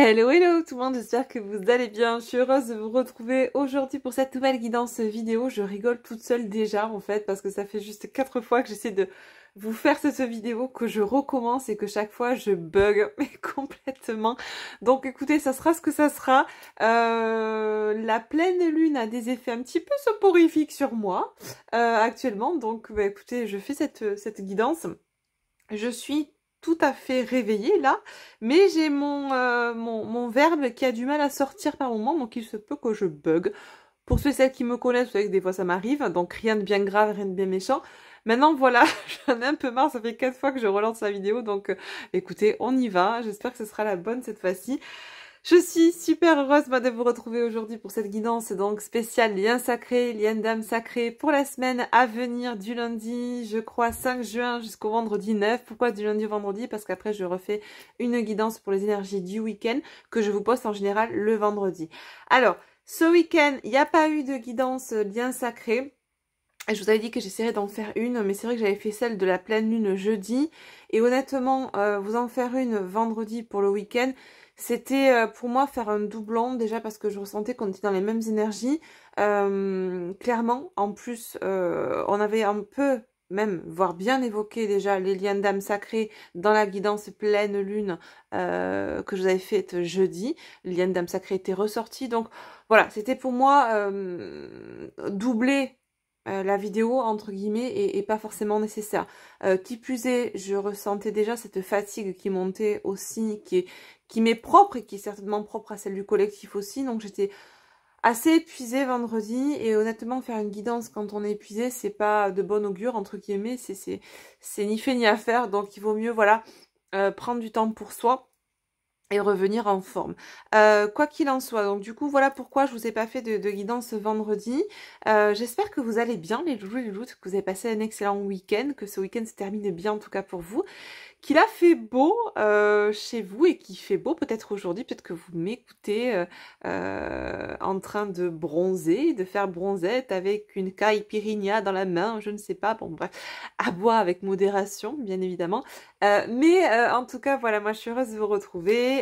Hello, hello tout le monde, j'espère que vous allez bien. Je suis heureuse de vous retrouver aujourd'hui pour cette nouvelle guidance vidéo. Je rigole toute seule déjà en fait parce que ça fait juste 4 fois que j'essaie de vous faire cette vidéo, que je recommence et que chaque fois je bug mais complètement. Donc écoutez, ça sera ce que ça sera. La pleine lune a des effets un petit peu soporifiques sur moi actuellement. Donc bah, écoutez, je fais cette guidance. Je suis tout à fait réveillée là, mais j'ai mon verbe qui a du mal à sortir par moment, donc il se peut que je bug. Pour ceux et celles qui me connaissent, vous savez que des fois ça m'arrive, donc rien de bien grave, rien de bien méchant. Maintenant voilà, j'en ai un peu marre, ça fait 4 fois que je relance la vidéo, donc écoutez, on y va, j'espère que ce sera la bonne cette fois-ci. Je suis super heureuse de vous retrouver aujourd'hui pour cette guidance donc spéciale lien sacré, lien d'âme sacré pour la semaine à venir du lundi, je crois 5 juin jusqu'au vendredi 9. Pourquoi du lundi au vendredi? Parce qu'après je refais une guidance pour les énergies du week-end que je vous poste en général le vendredi. Alors, ce week-end, il n'y a pas eu de guidance lien sacré. Je vous avais dit que j'essaierais d'en faire une, mais c'est vrai que j'avais fait celle de la pleine lune jeudi. Et honnêtement, vous en faire une vendredi pour le week-end, c'était pour moi faire un doublon, déjà parce que je ressentais qu'on était dans les mêmes énergies. Clairement, en plus, on avait un peu, même, voire bien évoqué déjà les liens d'âme sacrés dans la guidance pleine lune que je vous avais faite jeudi. Les liens d'âme sacrés étaient ressortis. Donc voilà, c'était pour moi doubler la vidéo entre guillemets et pas forcément nécessaire. Qui plus est, je ressentais déjà cette fatigue qui montait aussi, qui m'est propre et qui est certainement propre à celle du collectif aussi. Donc j'étais assez épuisée vendredi et honnêtement faire une guidance quand on est épuisé, c'est pas de bon augure entre guillemets, c'est ni fait ni à faire. Donc il vaut mieux voilà prendre du temps pour soi et revenir en forme. Quoi qu'il en soit, donc du coup voilà pourquoi je vous ai pas fait de guidance vendredi. J'espère que vous allez bien les loulous et les louloutes, que vous avez passé un excellent week-end, que ce week-end se termine bien en tout cas pour vous, qu'il a fait beau chez vous et qu'il fait beau peut-être aujourd'hui, peut-être que vous m'écoutez en train de bronzer, de faire bronzette avec une caipirinha dans la main, je ne sais pas, bon bref, à boire avec modération bien évidemment. Mais en tout cas voilà, moi je suis heureuse de vous retrouver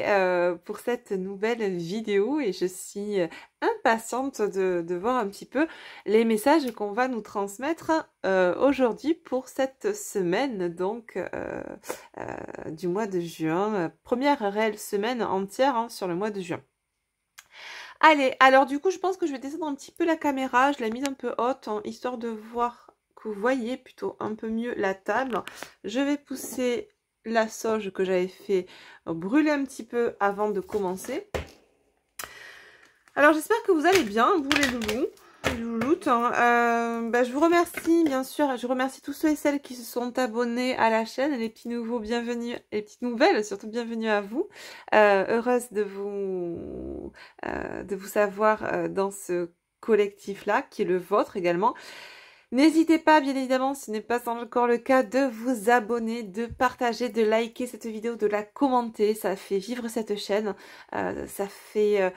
pour cette nouvelle vidéo et je suis impatiente de voir un petit peu les messages qu'on va nous transmettre aujourd'hui pour cette semaine donc du mois de juin, première réelle semaine entière hein, sur le mois de juin. Allez, alors du coup je pense que je vais descendre un petit peu la caméra, je l'ai mise un peu haute hein, histoire de voir que vous voyez plutôt un peu mieux la table. Je vais pousser la sauge que j'avais fait brûler un petit peu avant de commencer. Alors j'espère que vous allez bien, vous les loulous, les louloutes. Hein. Je vous remercie bien sûr, je remercie tous ceux et celles qui se sont abonnés à la chaîne, les petits nouveaux, bienvenue, les petites nouvelles, surtout bienvenue à vous. Heureuse de vous savoir dans ce collectif-là, qui est le vôtre également. N'hésitez pas, bien évidemment, si ce n'est pas encore le cas, de vous abonner, de partager, de liker cette vidéo, de la commenter. Ça fait vivre cette chaîne, ça fait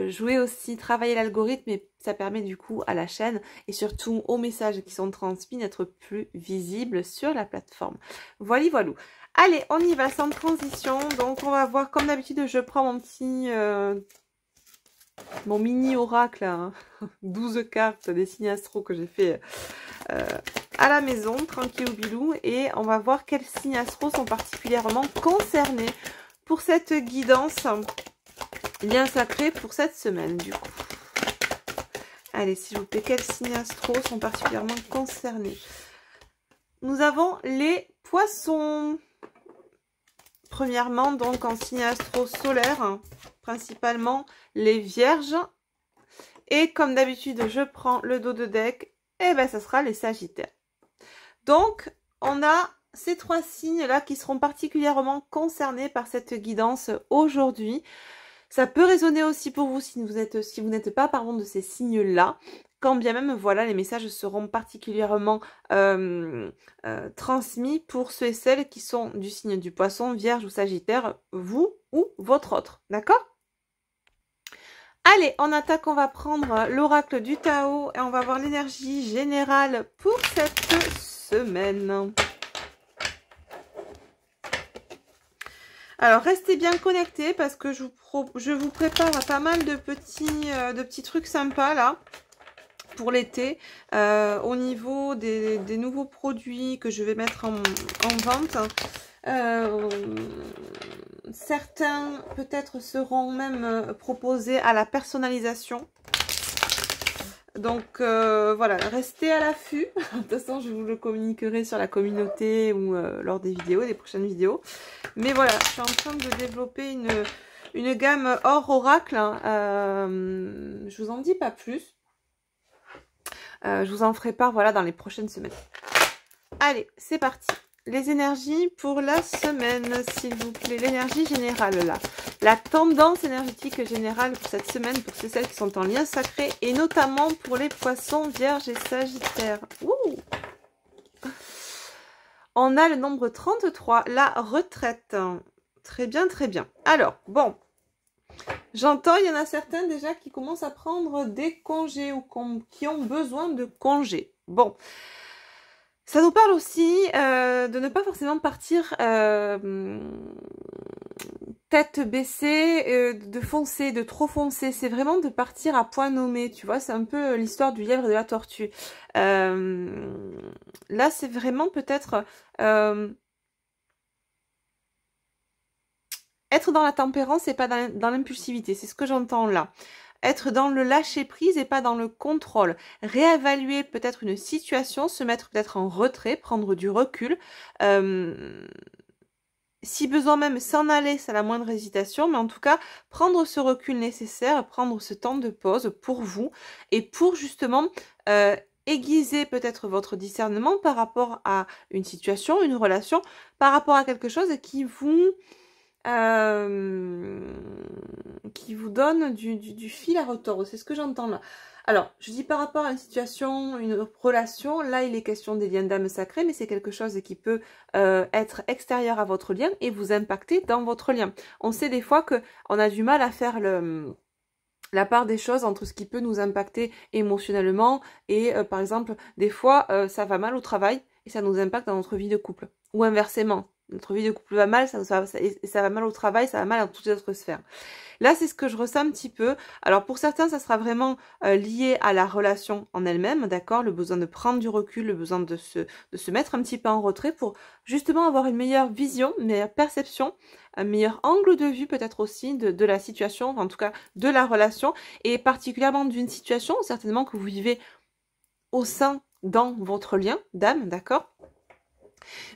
jouer aussi, travailler l'algorithme et ça permet du coup à la chaîne et surtout aux messages qui sont transmis d'être plus visibles sur la plateforme. Voilà, voilà. Allez, on y va sans transition. Donc on va voir, comme d'habitude, je prends mon petit... mon mini oracle, hein. 12 cartes des signes astro que j'ai fait à la maison, tranquille ou bilou, et on va voir quels signes astro sont particulièrement concernés pour cette guidance lien sacré pour cette semaine du coup. Allez, s'il vous plaît, quels signes astro sont particulièrement concernés? Nous avons les poissons. Premièrement, donc en signe astro solaire, hein, principalement les vierges. Et comme d'habitude, je prends le dos de deck, et ben ça sera les sagittaires. Donc, on a ces 3 signes-là qui seront particulièrement concernés par cette guidance aujourd'hui. Ça peut résonner aussi pour vous si vous n'êtes pas de ces signes-là. Quand bien même, voilà, les messages seront particulièrement transmis pour ceux et celles qui sont du signe du poisson, vierge ou sagittaire, vous ou votre autre, d'accord? Allez, en attaque, on va prendre l'oracle du Tao et on va voir l'énergie générale pour cette semaine. Alors, restez bien connectés parce que je vous prépare pas mal de petits trucs sympas là pour l'été au niveau des nouveaux produits que je vais mettre en vente. Certains peut-être seront même proposés à la personnalisation. Donc voilà, restez à l'affût. De toute façon, je vous le communiquerai sur la communauté ou lors des vidéos, des prochaines vidéos. Mais voilà, je suis en train de développer une gamme hors oracle. Je vous en dis pas plus. Je vous en ferai part voilà, dans les prochaines semaines. Allez, c'est parti. Les énergies pour la semaine, s'il vous plaît. L'énergie générale, là. La tendance énergétique générale pour cette semaine, pour celles qui sont en lien sacré, et notamment pour les poissons, vierges et sagittaires. Ouh. On a le nombre 33, la retraite. Très bien, très bien. Alors, bon. J'entends, il y en a certains déjà qui commencent à prendre des congés ou qui ont besoin de congés. Bon. Ça nous parle aussi de ne pas forcément partir tête baissée, de foncer, de trop foncer. C'est vraiment de partir à point nommé, tu vois. C'est un peu l'histoire du lièvre et de la tortue. Là, c'est vraiment peut-être être dans la tempérance et pas dans l'impulsivité. C'est ce que j'entends là. Être dans le lâcher-prise et pas dans le contrôle. Réévaluer peut-être une situation, se mettre peut-être en retrait, prendre du recul. Si besoin même s'en aller, c'est la moindre hésitation, mais en tout cas, prendre ce recul nécessaire, prendre ce temps de pause pour vous et pour justement aiguiser peut-être votre discernement par rapport à une situation, une relation, par rapport à quelque chose qui vous donne du fil à retordre. C'est ce que j'entends là. Alors, je dis par rapport à une situation, une relation, là il est question des liens d'âme sacrés, mais c'est quelque chose qui peut être extérieur à votre lien et vous impacter dans votre lien. On sait des fois qu'on a du mal à faire la part des choses entre ce qui peut nous impacter émotionnellement et par exemple, des fois ça va mal au travail et ça nous impacte dans notre vie de couple. Ou inversement. Notre vie de couple va mal, ça va mal au travail, ça va mal dans toutes les autres sphères. Là, c'est ce que je ressens un petit peu. Alors, pour certains, ça sera vraiment lié à la relation en elle-même, d'accord? Le besoin de prendre du recul, le besoin de se mettre un petit peu en retrait pour justement avoir une meilleure vision, une meilleure perception, un meilleur angle de vue peut-être aussi de la situation, en tout cas de la relation, et particulièrement d'une situation, certainement que vous vivez au sein, dans votre lien d'âme, d'accord?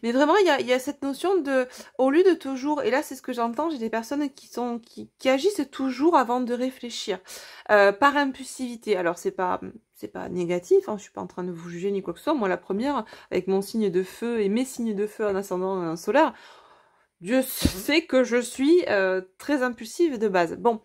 Mais vraiment, il y a cette notion de, au lieu de toujours, et là c'est ce que j'entends, j'ai des personnes qui agissent toujours avant de réfléchir, par impulsivité. Alors c'est pas négatif, hein, je suis pas en train de vous juger ni quoi que ce soit. Moi la première, avec mon signe de feu et mes signes de feu en ascendant solaire, Dieu sait que je suis très impulsive de base. Bon,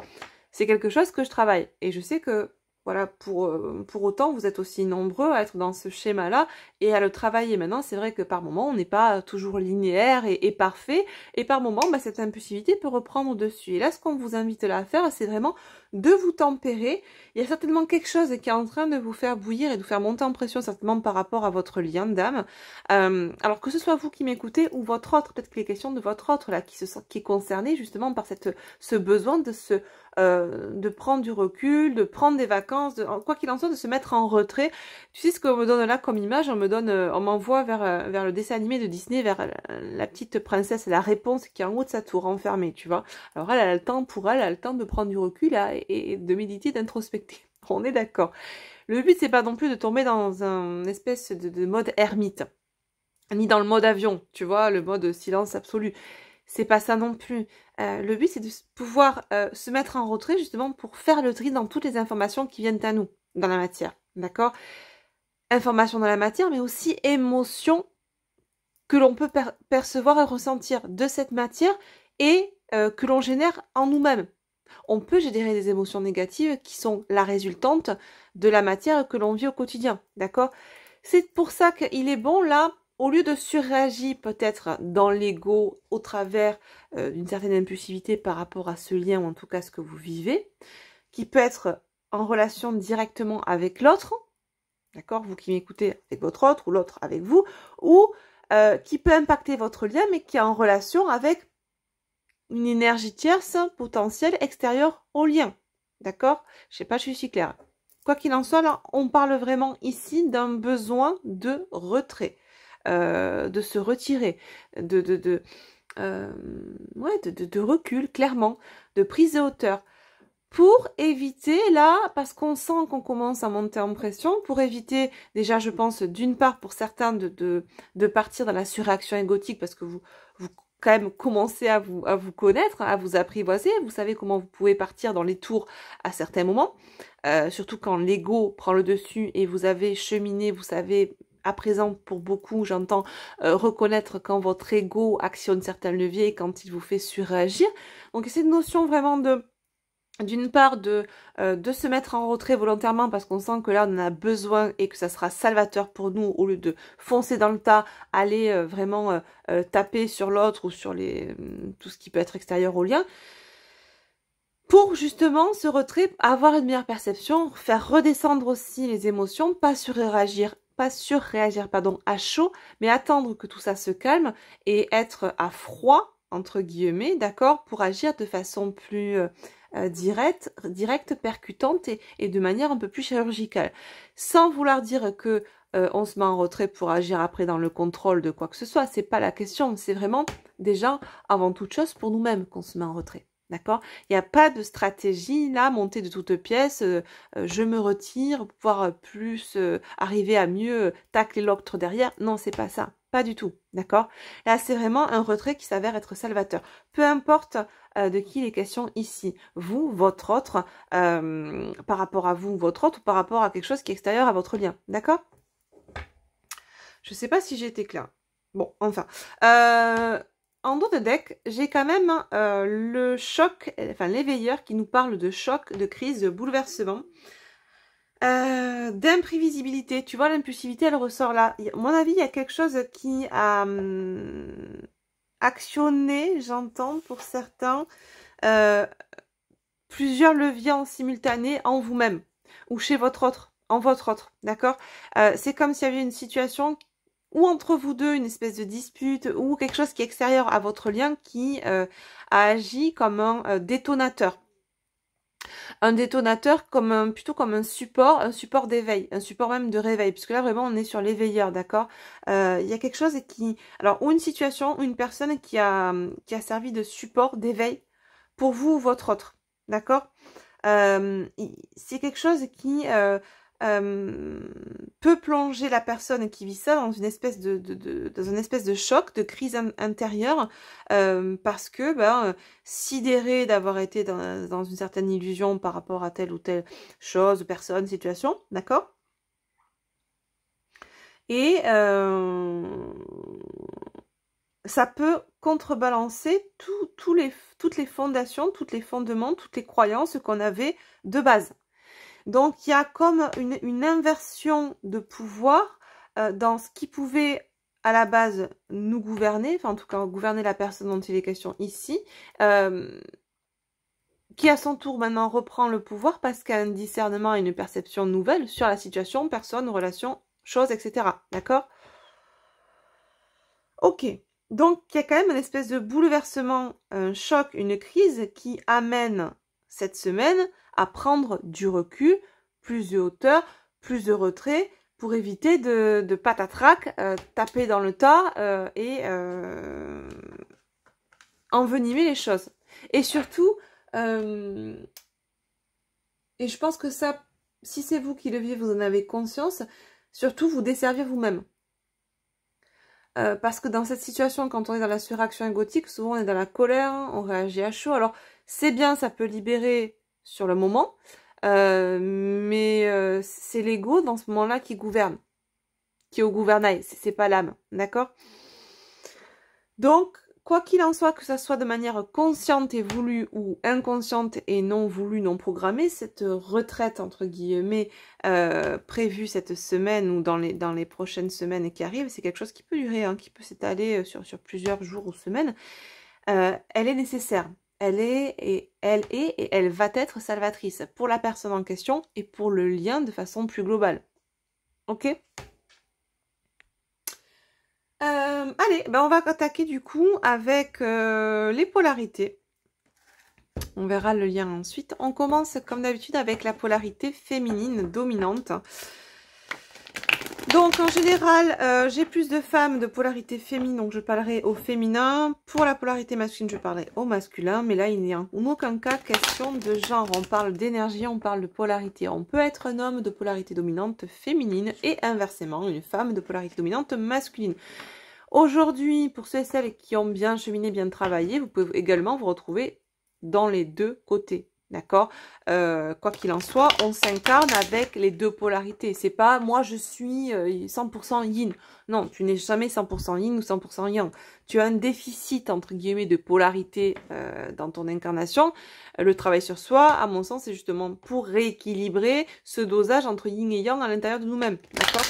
c'est quelque chose que je travaille, et je sais que voilà, pour autant, vous êtes aussi nombreux à être dans ce schéma-là et à le travailler. Maintenant, c'est vrai que par moment, on n'est pas toujours linéaire et parfait. Et par moment, bah, cette impulsivité peut reprendre dessus. Et là, ce qu'on vous invite là à faire, c'est vraiment de vous tempérer. Il y a certainement quelque chose qui est en train de vous faire bouillir et de vous faire monter en pression, certainement par rapport à votre lien d'âme. Alors que ce soit vous qui m'écoutez ou votre autre, peut-être qu'il est question de votre autre là, qui est concerné justement par ce besoin de prendre du recul, de prendre des vacances, quoi qu'il en soit, de se mettre en retrait. Tu sais ce qu'on me donne là comme image? On m'envoie vers le dessin animé de Disney, vers la petite princesse, la réponse qui est en haut de sa tour enfermée, tu vois. Alors elle a le temps elle a le temps de prendre du recul là, et de méditer, d'introspecter. On est d'accord. Le but, c'est pas non plus de tomber dans un espèce de mode ermite, ni dans le mode avion, tu vois, le mode silence absolu. C'est pas ça non plus. Le but, c'est de pouvoir se mettre en retrait justement pour faire le tri dans toutes les informations qui viennent à nous, dans la matière. D'accord? Informations dans la matière, mais aussi émotions que l'on peut percevoir et ressentir de cette matière et que l'on génère en nous-mêmes. On peut générer des émotions négatives qui sont la résultante de la matière que l'on vit au quotidien. D'accord? C'est pour ça qu'il est bon là, au lieu de surréagir peut-être dans l'ego au travers d'une certaine impulsivité par rapport à ce lien ou en tout cas ce que vous vivez, qui peut être en relation directement avec l'autre, d'accord, vous qui m'écoutez avec votre autre ou l'autre avec vous, ou qui peut impacter votre lien mais qui est en relation avec une énergie tierce potentielle extérieure au lien. D'accord? Je sais pas si je suis claire. Quoi qu'il en soit, là, on parle vraiment ici d'un besoin de retrait, de se retirer, ouais, de recul, clairement, de prise de hauteur. Pour éviter, là, parce qu'on sent qu'on commence à monter en pression, pour éviter, déjà, je pense, d'une part, pour certains, de partir dans la surréaction égotique, parce que vous quand même commencez à vous connaître, à vous apprivoiser, vous savez comment vous pouvez partir dans les tours à certains moments, surtout quand l'ego prend le dessus et vous avez cheminé, vous savez, à présent, pour beaucoup, j'entends reconnaître quand votre ego actionne certains leviers, quand il vous fait surréagir. Donc, c'est une notion vraiment d'une part de se mettre en retrait volontairement parce qu'on sent que là on en a besoin et que ça sera salvateur pour nous au lieu de foncer dans le tas, aller vraiment taper sur l'autre ou sur tout ce qui peut être extérieur au lien, pour justement ce retrait, avoir une meilleure perception, faire redescendre aussi les émotions, pas surréagir pardon, à chaud, mais attendre que tout ça se calme et être à froid, entre guillemets, d'accord, pour agir de façon plus directe, percutante et de manière un peu plus chirurgicale. Sans vouloir dire que on se met en retrait pour agir après dans le contrôle de quoi que ce soit, c'est pas la question, c'est vraiment déjà, avant toute chose, pour nous-mêmes qu'on se met en retrait. D'accord? Il n'y a pas de stratégie là, montée de toutes pièces, je me retire pour pouvoir plus arriver à mieux tacler l'autre derrière. Non, c'est pas ça. Pas du tout. D'accord? Là, c'est vraiment un retrait qui s'avère être salvateur. Peu importe de qui il est question ici. Vous, votre autre, par rapport à vous, votre autre, ou par rapport à quelque chose qui est extérieur à votre lien. D'accord? Je sais pas si j'ai été claire. Bon, enfin. En dos de deck, j'ai quand même le choc, enfin l'éveilleur qui nous parle de choc, de crise, de bouleversement, d'imprévisibilité. Tu vois, l'impulsivité, elle ressort là. À mon avis, il y a quelque chose qui a actionné, j'entends pour certains, plusieurs leviers en simultané en vous-même ou chez votre autre, en votre autre, d'accord? C'est comme s'il y avait une situation ou entre vous deux, une espèce de dispute, ou quelque chose qui est extérieur à votre lien qui a agi comme un détonateur. Un détonateur comme plutôt comme un support d'éveil, un support même de réveil, puisque là vraiment on est sur l'éveilleur, d'accord? Il y a quelque chose qui... Alors, ou une situation, ou une personne qui a servi de support, d'éveil, pour vous ou votre autre, d'accord? C'est quelque chose qui... peut plonger la personne qui vit ça dans une espèce dans une espèce de choc, de crise intérieure, parce que sidéré d'avoir été dans une certaine illusion par rapport à telle ou telle chose, personne, situation, d'accord? Et ça peut contrebalancer toutes les fondations, tous les fondements, toutes les croyances qu'on avait de base. Donc, il y a comme une inversion de pouvoir dans ce qui pouvait, à la base, nous gouverner, enfin, en tout cas, gouverner la personne dont il est question ici, qui, à son tour, maintenant, reprend le pouvoir parce qu'il y a un discernement et une perception nouvelle sur la situation, personne, relation, chose, etc. D'accord? Ok. Donc, il y a quand même une espèce de bouleversement, un choc, une crise qui amène cette semaine à prendre du recul, plus de hauteur, plus de retrait, pour éviter de patatrac, taper dans le tas et envenimer les choses. Et surtout, et je pense que ça, si c'est vous qui le vivez, vous en avez conscience, surtout vous desservir vous-même. Parce que dans cette situation, quand on est dans la surréaction égotique, souvent on est dans la colère, on réagit à chaud. Alors, c'est bien, ça peut libérer sur le moment, mais c'est l'ego dans ce moment-là qui gouverne, qui est au gouvernail, c'est pas l'âme, d'accord? Donc, quoi qu'il en soit, que ça soit de manière consciente et voulue ou inconsciente et non voulue, non programmée, cette retraite, entre guillemets, prévue cette semaine ou dans les prochaines semaines qui arrivent, c'est quelque chose qui peut durer, hein, qui peut s'étaler sur plusieurs jours ou semaines, elle est nécessaire. Elle est et elle va être salvatrice pour la personne en question et pour le lien de façon plus globale. Ok ? Allez, ben on va attaquer du coup avec les polarités. On verra le lien ensuite. On commence comme d'habitude avec la polarité féminine dominante. Donc en général, j'ai plus de femmes de polarité féminine, donc je parlerai au féminin. Pour la polarité masculine, je parlerai au masculin. Mais là, il n'y a en aucun cas question de genre. On parle d'énergie, on parle de polarité. On peut être un homme de polarité dominante féminine et inversement, une femme de polarité dominante masculine. Aujourd'hui, pour ceux et celles qui ont bien cheminé, bien travaillé, vous pouvez également vous retrouver dans les deux côtés. D'accord, quoi qu'il en soit, on s'incarne avec les deux polarités. C'est pas moi je suis 100% yin. Non, tu n'es jamais 100% yin ou 100% yang. Tu as un déficit entre guillemets de polarité dans ton incarnation. Le travail sur soi, à mon sens, c'est justement pour rééquilibrer ce dosage entre yin et yang à l'intérieur de nous-mêmes. D'accord?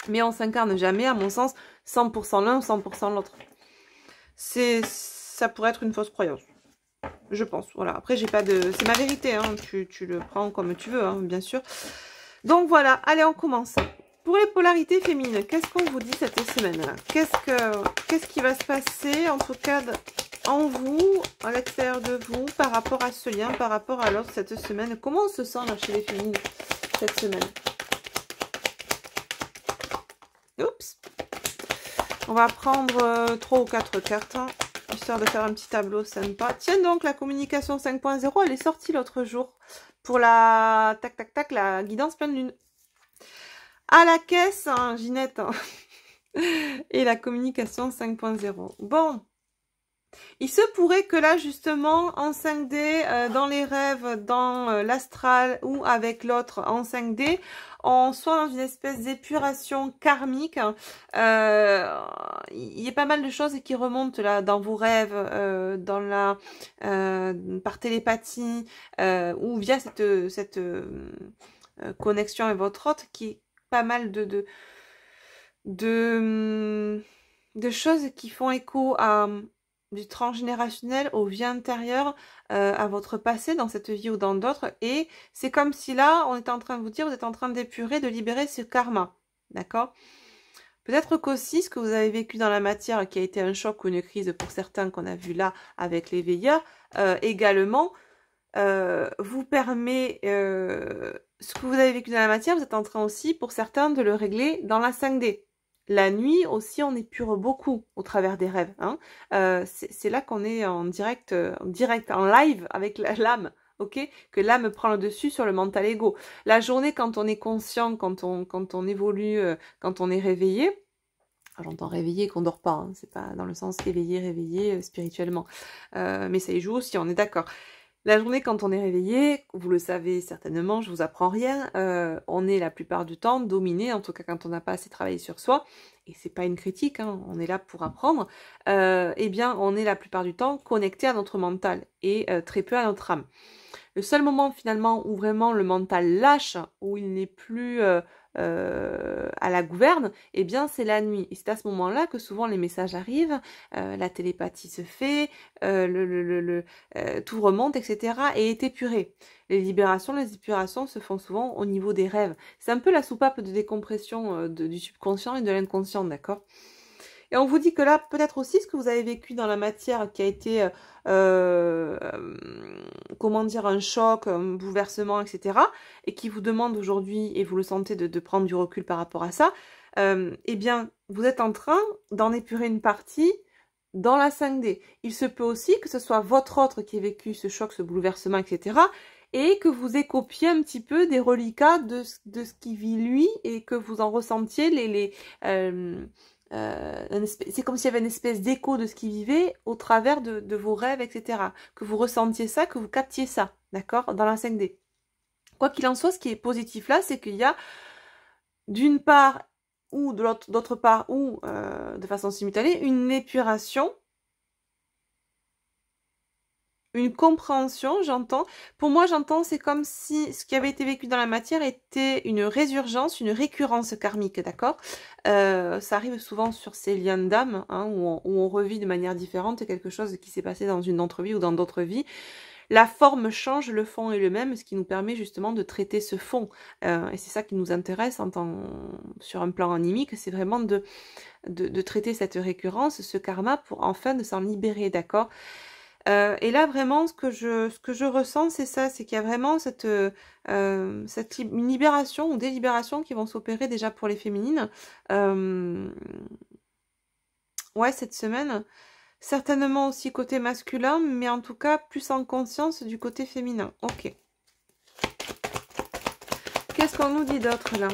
Mais on s'incarne jamais, à mon sens, 100% l'un ou 100% l'autre. Ça pourrait être une fausse croyance. Je pense, voilà. Après, j'ai pas de... C'est ma vérité, hein. Tu le prends comme tu veux, hein, bien sûr. Donc, voilà. Allez, on commence. Pour les polarités féminines, qu'est-ce qu'on vous dit cette semaine-là? Qu'est-ce qui va se passer, en tout cas, en vous, à l'extérieur de vous, par rapport à ce lien, par rapport à l'autre cette semaine? Comment on se sent, là, chez les féminines, cette semaine? Oups. On va prendre 3 ou 4 cartes, hein, histoire de faire un petit tableau sympa. Tiens donc, la communication 5.0, elle est sortie l'autre jour pour la la guidance pleine lune. À la caisse, hein, Ginette. Hein. Et la communication 5.0. Bon. Il se pourrait que là, justement, en 5D, dans les rêves, dans l'astral ou avec l'autre en 5D, on soit dans une espèce d'épuration karmique. Il y a pas mal de choses qui remontent là dans vos rêves, par télépathie ou via cette connexion avec votre autre, qui est pas mal de choses qui font écho à du transgénérationnel aux vies antérieures, à votre passé dans cette vie ou dans d'autres, et c'est comme si là on était en train de vous dire, vous êtes en train d'épurer, de libérer ce karma, d'accord? Peut-être qu'aussi ce que vous avez vécu dans la matière, qui a été un choc ou une crise pour certains qu'on a vu là avec les veilleurs, également vous permet, ce que vous avez vécu dans la matière, vous êtes en train aussi pour certains de le régler dans la 5D. La nuit aussi, on épure beaucoup au travers des rêves. Hein. C'est là qu'on est en direct, en live avec l'âme, ok? Que l'âme prend le dessus sur le mental ego. La journée, quand on est conscient, quand on évolue, quand on est réveillé, j'entends réveillé qu'on dort pas, hein, c'est pas dans le sens réveillé spirituellement. Mais ça y joue aussi, on est d'accord. La journée, quand on est réveillé, vous le savez certainement, je vous apprends rien, on est la plupart du temps dominé, en tout cas quand on n'a pas assez travaillé sur soi, et c'est pas une critique, hein, on est là pour apprendre, eh bien on est la plupart du temps connecté à notre mental et très peu à notre âme. Le seul moment finalement où vraiment le mental lâche, où il n'est plus à la gouverne, eh bien c'est la nuit. Et c'est à ce moment-là que souvent les messages arrivent, la télépathie se fait, tout remonte, etc. et est épuré. Les épurations se font souvent au niveau des rêves. C'est un peu la soupape de décompression du subconscient et de l'inconscient, d'accord ? Et on vous dit que là, peut-être aussi ce que vous avez vécu dans la matière qui a été, comment dire, un choc, un bouleversement, etc. et qui vous demande aujourd'hui, et vous le sentez, de prendre du recul par rapport à ça, eh bien, vous êtes en train d'en épurer une partie dans la 5D. Il se peut aussi que ce soit votre autre qui ait vécu ce choc, ce bouleversement, etc. et que vous ayez copié un petit peu des reliquats de ce qu'il vit lui et que vous en ressentiez c'est comme s'il y avait une espèce d'écho de ce qu'il vivait au travers de vos rêves, etc. Que vous ressentiez ça, que vous captiez ça, d'accord, dans la 5D. Quoi qu'il en soit, ce qui est positif là, c'est qu'il y a d'une part ou de d'autre part ou de façon simultanée une épuration, une compréhension, j'entends. Pour moi, j'entends, c'est comme si ce qui avait été vécu dans la matière était une résurgence, une récurrence karmique, d'accord? Ça arrive souvent sur ces liens d'âme, hein, où on revit de manière différente quelque chose qui s'est passé dans une autre vie ou dans d'autres vies. La forme change, le fond est le même, ce qui nous permet justement de traiter ce fond. Et c'est ça qui nous intéresse sur un plan animique, c'est vraiment de traiter cette récurrence, ce karma, pour enfin de s'en libérer, d'accord? Et là, vraiment, ce que je ressens, c'est ça, c'est qu'il y a vraiment une libération ou des libérations qui vont s'opérer déjà pour les féminines. Ouais, cette semaine. Certainement aussi côté masculin, mais en tout cas, plus en conscience du côté féminin. Ok. Qu'est-ce qu'on nous dit d'autre, là,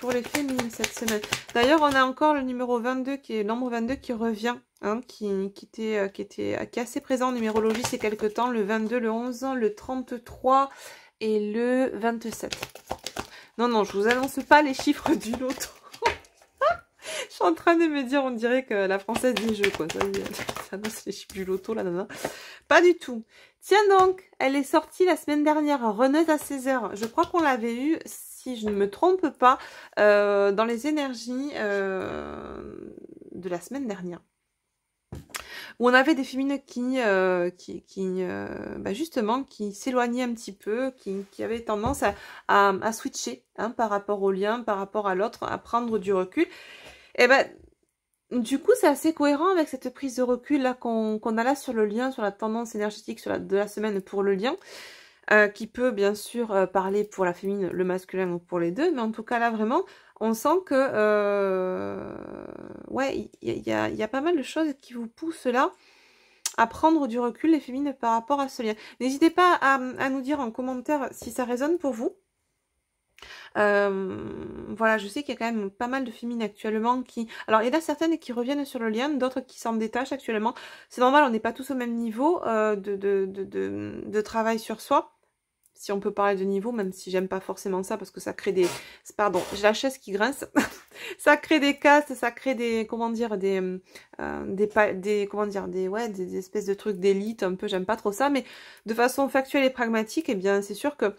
pour les féminines cette semaine? D'ailleurs, on a encore le numéro 22, le nombre 22 qui revient. Hein, qui est assez présent en numérologie ces quelques temps, le 22, le 11, le 33 et le 27. Non, non, je vous annonce pas les chiffres du loto. Je suis en train de me dire, on dirait que la française des jeux, quoi. Ça annonce les chiffres du loto, là, non. Pas du tout. Tiens donc, elle est sortie la semaine dernière, Reneuse à 16h. Je crois qu'on l'avait eu, si je ne me trompe pas, dans les énergies de la semaine dernière. Où on avait des féminines justement, qui s'éloignaient un petit peu, qui avaient tendance à switcher, hein, par rapport au lien, par rapport à l'autre, à prendre du recul. Et ben, du coup, c'est assez cohérent avec cette prise de recul là qu'on a là sur le lien, sur la tendance énergétique de la semaine pour le lien, qui peut bien sûr parler pour la féminine, le masculin ou pour les deux, mais en tout cas là vraiment, on sent que ouais, il y a pas mal de choses qui vous poussent là à prendre du recul, les féminines, par rapport à ce lien. N'hésitez pas à nous dire en commentaire si ça résonne pour vous. Voilà, je sais qu'il y a quand même pas mal de féminines actuellement qui... Alors, il y en a certaines qui reviennent sur le lien, d'autres qui s'en détachent actuellement. C'est normal, on n'est pas tous au même niveau de travail sur soi. Si on peut parler de niveau, même si j'aime pas forcément ça, parce que ça crée des... Pardon, j'ai la chaise qui grince. Ça crée des castes, ça crée des... Comment dire, des espèces de trucs d'élite, un peu, j'aime pas trop ça. Mais de façon factuelle et pragmatique, eh bien, c'est sûr que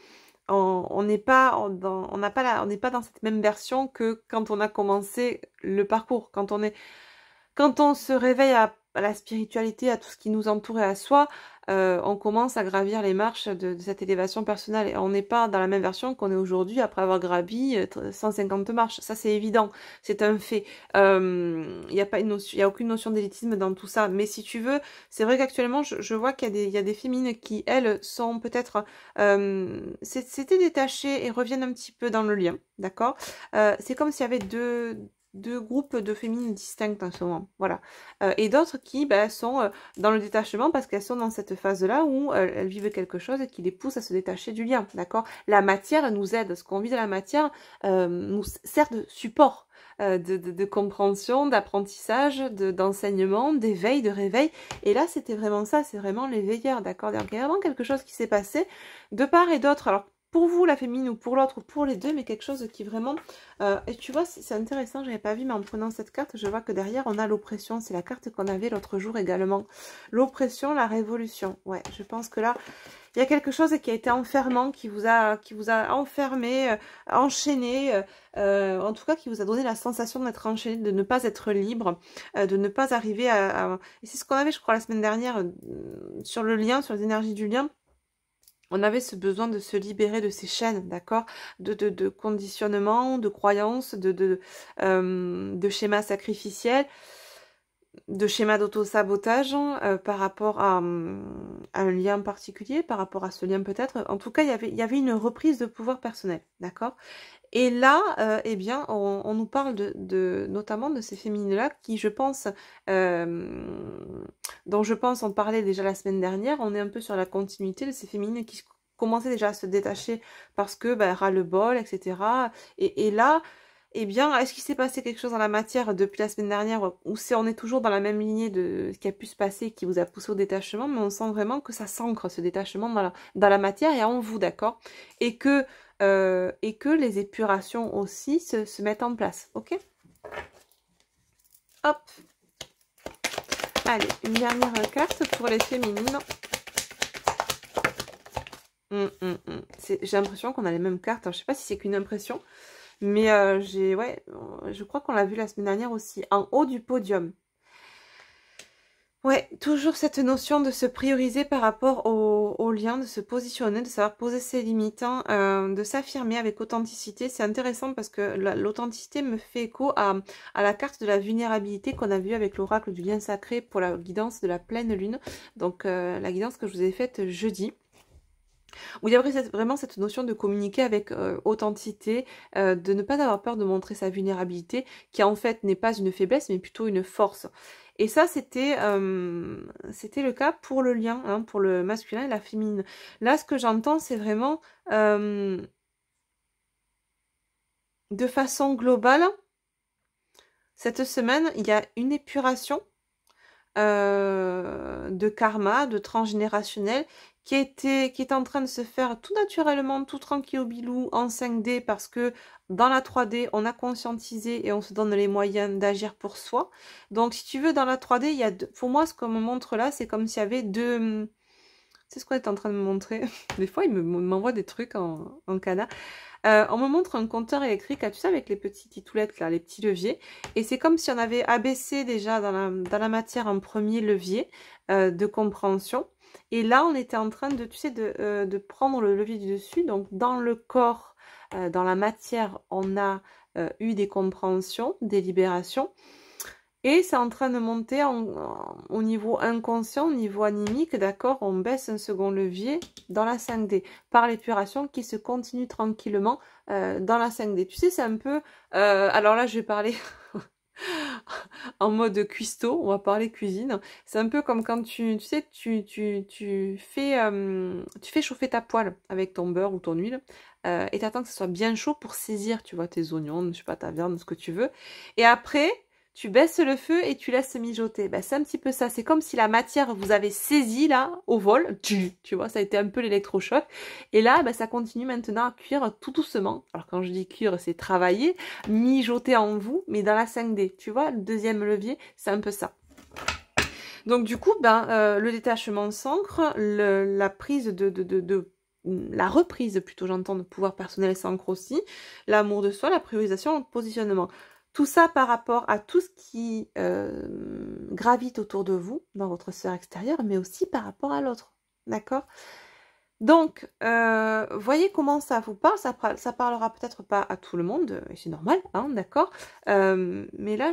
on n'est pas dans cette même version que quand on a commencé le parcours. Quand on se réveille à la spiritualité, à tout ce qui nous entoure et à soi, on commence à gravir les marches de cette élévation personnelle. Et on n'est pas dans la même version qu'on est aujourd'hui après avoir gravi 150 marches. Ça, c'est évident. C'est un fait. Il n'y a aucune notion d'élitisme dans tout ça. Mais si tu veux, c'est vrai qu'actuellement, je vois qu'il y a des féminines qui, elles, sont peut-être... s'étaient détachées et reviennent un petit peu dans le lien. D'accord? C'est comme s'il y avait deux groupes de féminines distinctes en ce moment, voilà. Et d'autres qui sont dans le détachement parce qu'elles sont dans cette phase-là où elles vivent quelque chose et qui les pousse à se détacher du lien, d'accord? La matière nous aide, ce qu'on vit de la matière nous sert de support, de compréhension, d'apprentissage, d'enseignement, d'éveil, de réveil. Et là, c'était vraiment ça, c'est vraiment les veilleurs, d'accord? Il y a vraiment quelque chose qui s'est passé de part et d'autre. Alors, pour vous, la féminine, ou pour l'autre, ou pour les deux, mais quelque chose qui vraiment... et tu vois, c'est intéressant, j'avais pas vu, mais en prenant cette carte, je vois que derrière, on a l'oppression. C'est la carte qu'on avait l'autre jour également. L'oppression, la révolution. Ouais, je pense que là, il y a quelque chose qui a été enfermant, qui vous a enfermé, enchaîné, en tout cas, qui vous a donné la sensation d'être enchaîné, de ne pas être libre, de ne pas arriver à... Et c'est ce qu'on avait, je crois, la semaine dernière, sur le lien, sur les énergies du lien. On avait ce besoin de se libérer de ces chaînes, d'accord, de conditionnement, de croyances, de schémas sacrificiels, de schémas d'auto-sabotage par rapport à un lien particulier, par rapport à ce lien peut-être. En tout cas, il y avait une reprise de pouvoir personnel, d'accord. Et là, eh bien, on nous parle notamment de ces féminines-là qui, je pense, dont je pense on parlait déjà la semaine dernière. On est un peu sur la continuité de ces féminines qui commençaient déjà à se détacher parce que ras-le-bol, etc. Et là, eh bien, est-ce qu'il s'est passé quelque chose dans la matière depuis la semaine dernière ou on est toujours dans la même lignée de ce qui a pu se passer qui vous a poussé au détachement, mais on sent vraiment que ça s'ancre, ce détachement dans la matière et en vous, d'accord? Et que les épurations aussi se mettent en place, ok? Hop. Allez, une dernière carte pour les féminines. J'ai l'impression qu'on a les mêmes cartes. Alors, je sais pas si c'est qu'une impression, mais je crois qu'on l'a vu la semaine dernière aussi, en haut du podium. Ouais, toujours cette notion de se prioriser par rapport au lien, de se positionner, de savoir poser ses limites, hein, de s'affirmer avec authenticité. C'est intéressant parce que l'authenticité me fait écho à la carte de la vulnérabilité qu'on a vue avec l'oracle du lien sacré pour la guidance de la pleine lune. Donc la guidance que je vous ai faite jeudi. Où il y a vraiment cette notion de communiquer avec authenticité, de ne pas avoir peur de montrer sa vulnérabilité, qui en fait n'est pas une faiblesse, mais plutôt une force. Et ça, c'était le cas pour le lien, hein, pour le masculin et la féminine. Là, ce que j'entends, c'est vraiment, de façon globale, cette semaine, il y a une épuration de karma, de transgénérationnel, qui est en train de se faire tout naturellement, tout tranquille au bilou, en 5D, parce que dans la 3D, on a conscientisé et on se donne les moyens d'agir pour soi. Donc, si tu veux, dans la 3D, il y a pour moi, ce qu'on me montre là, c'est comme s'il y avait deux... C'est ce qu'on est en train de me montrer. Des fois, il m'envoie des trucs en canard. On me montre un compteur électrique, tu sais, avec les petites titoulettes, là, les petits leviers. Et c'est comme si on avait abaissé déjà dans la matière un premier levier de compréhension. Et là, on était en train de, tu sais, de prendre le levier du dessus. Donc, dans le corps, dans la matière, on a eu des compréhensions, des libérations. Et c'est en train de monter au niveau inconscient, au niveau animique, d'accord? On baisse un second levier dans la 5D par l'épuration qui se continue tranquillement dans la 5D. Tu sais, c'est un peu... alors là, je vais parler en mode cuistot, on va parler cuisine. C'est un peu comme quand tu sais, tu fais chauffer ta poêle avec ton beurre ou ton huile et t'attends que ce soit bien chaud pour saisir, tu vois, tes oignons, je sais pas, ta viande, ce que tu veux. Et après... tu baisses le feu et tu laisses mijoter. Ben, c'est un petit peu ça. C'est comme si la matière vous avez saisi là, au vol. Tu vois, ça a été un peu l'électrochoc. Et là, ben, ça continue maintenant à cuire tout doucement. Alors quand je dis cuire, c'est travailler, mijoter en vous, mais dans la 5D. Tu vois, le deuxième levier, c'est un peu ça. Donc du coup, ben, le détachement s'ancre, la prise la reprise plutôt, j'entends, de pouvoir personnel s'ancre aussi, l'amour de soi, la priorisation, le positionnement. Tout ça par rapport à tout ce qui gravite autour de vous, dans votre sphère extérieure, mais aussi par rapport à l'autre. D'accord? Donc, voyez comment ça vous parle. Ça parlera peut-être pas à tout le monde, et c'est normal, hein, d'accord? Mais là,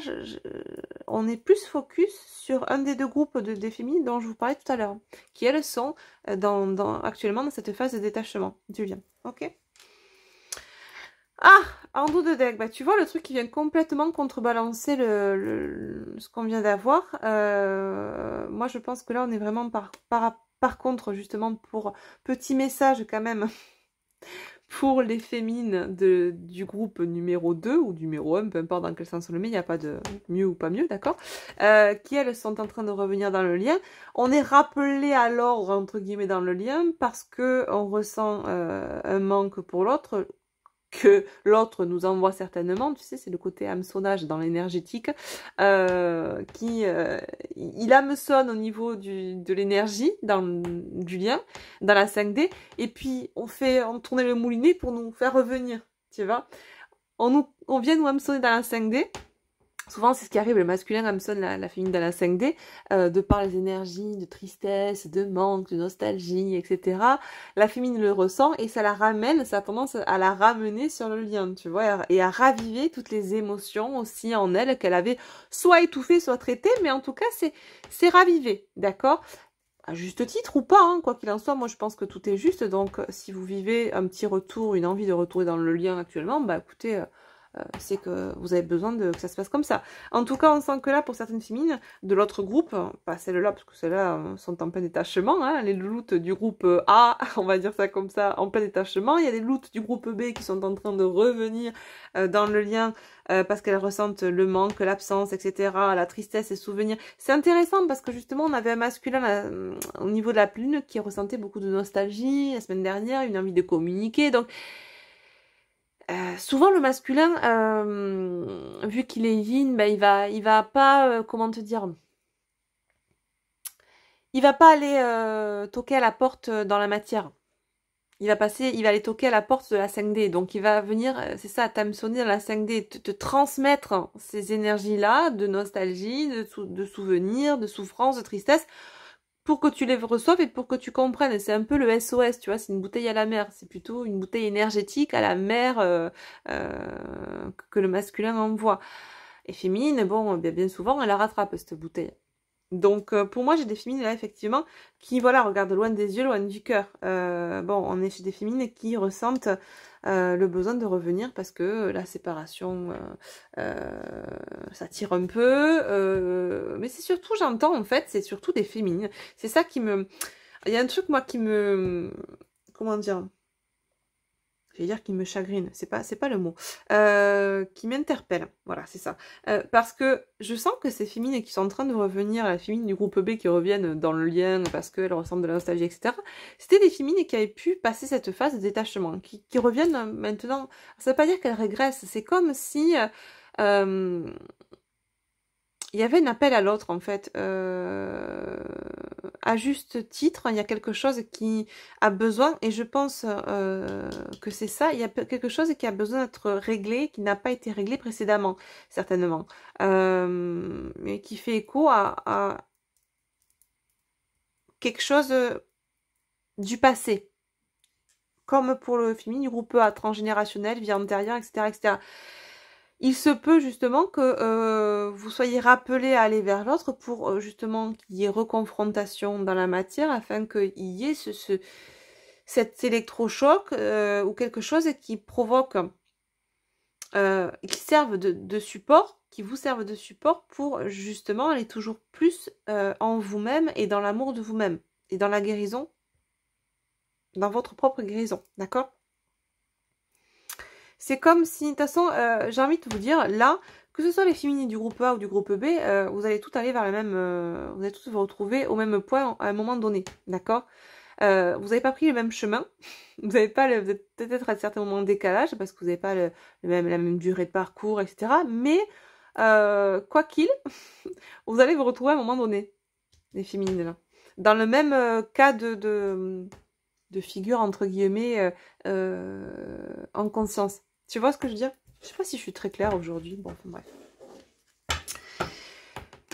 on est plus focus sur un des deux groupes des féminines dont je vous parlais tout à l'heure, qui elles sont actuellement dans cette phase de détachement du lien. Ok? Ah, en dos de deck, bah tu vois le truc qui vient complètement contrebalancer ce qu'on vient d'avoir. Moi je pense que là on est vraiment par contre justement pour petit message quand même pour les féminines du groupe numéro 2 ou numéro 1, peu importe dans quel sens on le met, il n'y a pas de mieux ou pas mieux, d'accord, qui elles sont en train de revenir dans le lien. On est rappelé à l'ordre entre guillemets dans le lien parce que on ressent un manque pour l'autre, que l'autre nous envoie certainement, tu sais, c'est le côté hameçonnage dans l'énergétique, il hameçonne au niveau de l'énergie, du lien, dans la 5D, et puis on tournait le moulinet pour nous faire revenir, tu vois. On vient nous hameçonner dans la 5D. Souvent, c'est ce qui arrive, le masculin hameçonne la féminine dans la 5D, de par les énergies de tristesse, de manque, de nostalgie, etc. La féminine le ressent et ça la ramène, ça a tendance à la ramener sur le lien, tu vois, et à raviver toutes les émotions aussi en elle qu'elle avait soit étouffées, soit traitées, mais en tout cas, c'est ravivé, d'accord? À juste titre ou pas, hein, quoi qu'il en soit, moi je pense que tout est juste, donc si vous vivez un petit retour, une envie de retourner dans le lien actuellement, bah écoutez... c'est que vous avez besoin que ça se passe comme ça. En tout cas, on sent que là, pour certaines féminines de l'autre groupe, pas celles-là, parce que celles-là sont en plein détachement, hein, les loutes du groupe A, on va dire ça comme ça, en plein détachement. Il y a les loutes du groupe B qui sont en train de revenir dans le lien parce qu'elles ressentent le manque, l'absence, etc., la tristesse, les souvenirs. C'est intéressant parce que justement, on avait un masculin au niveau de la lune qui ressentait beaucoup de nostalgie la semaine dernière, une envie de communiquer, donc... souvent le masculin, vu qu'il est yin, bah, il va pas, comment te dire, il va pas aller toquer à la porte dans la matière. il va aller toquer à la porte de la 5D. Donc il va venir, c'est ça, t'hameçonner dans la 5D, te transmettre ces énergies-là de nostalgie, de souvenirs, de souffrance, de tristesse, pour que tu les reçoives et pour que tu comprennes. C'est un peu le SOS, tu vois, c'est une bouteille à la mer. C'est plutôt une bouteille énergétique à la mer que le masculin envoie. Et féminine, bon, bien souvent, elle la rattrape, cette bouteille. Donc pour moi j'ai des féminines là effectivement qui voilà regardent loin des yeux, loin du cœur. Bon on est chez des féminines qui ressentent le besoin de revenir parce que la séparation ça tire un peu. Mais c'est surtout j'entends en fait c'est surtout des féminines. C'est ça qui me... Il y a un truc moi qui me... Comment dire? Je vais dire qui me chagrine, c'est pas le mot, qui m'interpelle, voilà, c'est ça. Parce que je sens que ces féminines qui sont en train de revenir, la féminine du groupe B qui reviennent dans le lien parce qu'elles ressentent de la nostalgie, etc. C'était des féminines qui avaient pu passer cette phase de détachement, qui reviennent maintenant. Ça veut pas dire qu'elles régressent, c'est comme si il y avait un appel à l'autre en fait. À juste titre, il y a quelque chose qui a besoin, et je pense que c'est ça, il y a quelque chose qui a besoin d'être réglé, qui n'a pas été réglé précédemment, certainement. Mais qui fait écho à quelque chose du passé. Comme pour le féminin du groupe A, transgénérationnel, vie antérieure, etc., etc. Il se peut justement que vous soyez rappelé à aller vers l'autre pour justement qu'il y ait reconfrontation dans la matière afin qu'il y ait cet électrochoc ou quelque chose qui provoque, qui serve de support, qui vous serve de support pour justement aller toujours plus en vous-même et dans l'amour de vous-même et dans la guérison, dans votre propre guérison, d'accord ? C'est comme si, de toute façon, j'ai envie de vous dire, là, que ce soit les féminines du groupe A ou du groupe B, vous allez toutes aller vers la même... vous allez toutes vous retrouver au même point à un moment donné, d'accord ? Vous n'avez pas pris le même chemin, vous êtes peut-être à certains moments en décalage, parce que vous n'avez pas la même durée de parcours, etc. Mais, quoi qu'il, vous allez vous retrouver à un moment donné, les féminines, là. Dans le même cas de figure, entre guillemets, en conscience. Tu vois ce que je veux dire? Je sais pas si je suis très claire aujourd'hui. Bon, enfin, bref.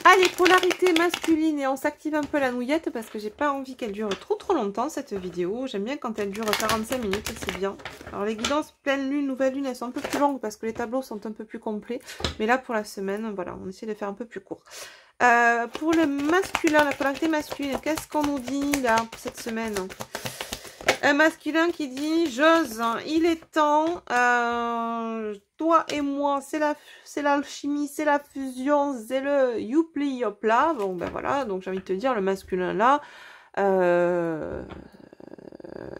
Allez, polarité masculine. Et on s'active un peu la nouillette parce que j'ai pas envie qu'elle dure trop longtemps, cette vidéo. J'aime bien quand elle dure 45 minutes, c'est bien. Alors, les guidances pleine lune, nouvelle lune, elles sont un peu plus longues parce que les tableaux sont un peu plus complets. Mais là, pour la semaine, voilà, on essaie de faire un peu plus court. Pour le masculin, la polarité masculine, qu'est-ce qu'on nous dit là pour cette semaine? Un masculin qui dit: j'ose, il est temps, toi et moi, c'est l'alchimie, c'est la fusion, c'est le youpli yopla. Bon ben voilà, donc j'ai envie de te dire, le masculin là,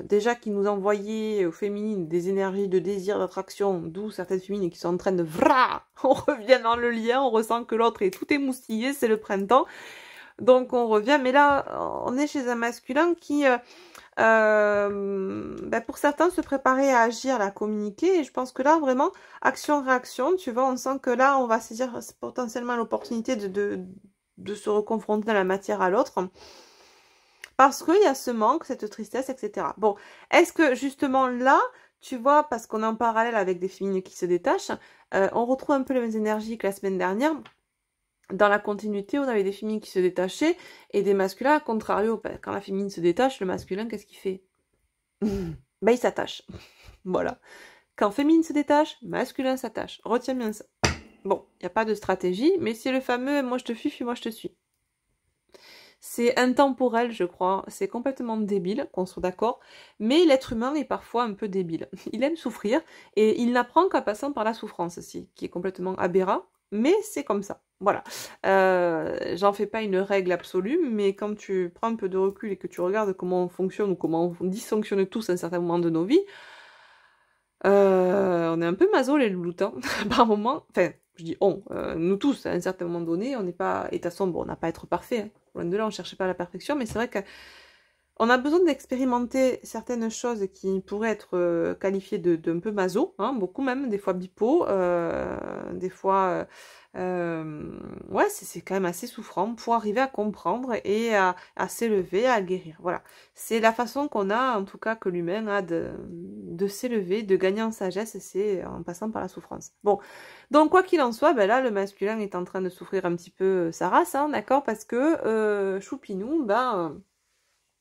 déjà qui nous envoyait aux féminines des énergies de désir, d'attraction, d'où certaines féminines qui sont en train de on revient dans le lien, on ressent que l'autre est tout émoustillé, c'est le printemps, donc on revient, mais là on est chez un masculin qui pour certains se préparer à agir, à communiquer, et je pense que là vraiment action-réaction, tu vois, on sent que là on va saisir potentiellement l'opportunité de se reconfronter dans la matière à l'autre, parce qu'il y a ce manque, cette tristesse, etc. Bon, est-ce que justement là, tu vois, parce qu'on est en parallèle avec des féminines qui se détachent, on retrouve un peu les mêmes énergies que la semaine dernière. Dans la continuité, on avait des féminines qui se détachaient et des masculins, à contrario. Quand la féminine se détache, le masculin, qu'est-ce qu'il fait? Ben, il s'attache. Voilà. Quand féminine se détache, masculin s'attache. Retiens bien ça. Bon, il n'y a pas de stratégie, mais c'est le fameux « moi je te fuis, puis moi je te suis ». C'est intemporel, je crois. C'est complètement débile, qu'on soit d'accord. Mais l'être humain est parfois un peu débile. Il aime souffrir et il n'apprend qu'en passant par la souffrance aussi, qui est complètement aberrant. Mais c'est comme ça, voilà. J'en fais pas une règle absolue, mais quand tu prends un peu de recul et que tu regardes comment on fonctionne ou comment on dysfonctionne tous à un certain moment de nos vies, on est un peu maso les louloutins, par moment. Enfin, je dis on, nous tous, à un certain moment donné, on n'est pas... Et de toute façon, bon, on n'a pas à être parfait, hein. Loin de là, on ne cherchait pas la perfection, mais c'est vrai que on a besoin d'expérimenter certaines choses qui pourraient être qualifiées d'un peu maso, hein, beaucoup même, des fois bipo, des fois Ouais, c'est quand même assez souffrant pour arriver à comprendre et à s'élever, à guérir. Voilà. C'est la façon qu'on a, en tout cas, que l'humain a de s'élever, de gagner en sagesse, c'est en passant par la souffrance. Bon, donc quoi qu'il en soit, ben là, le masculin est en train de souffrir un petit peu sa race, hein, d'accord, parce que Choupinou,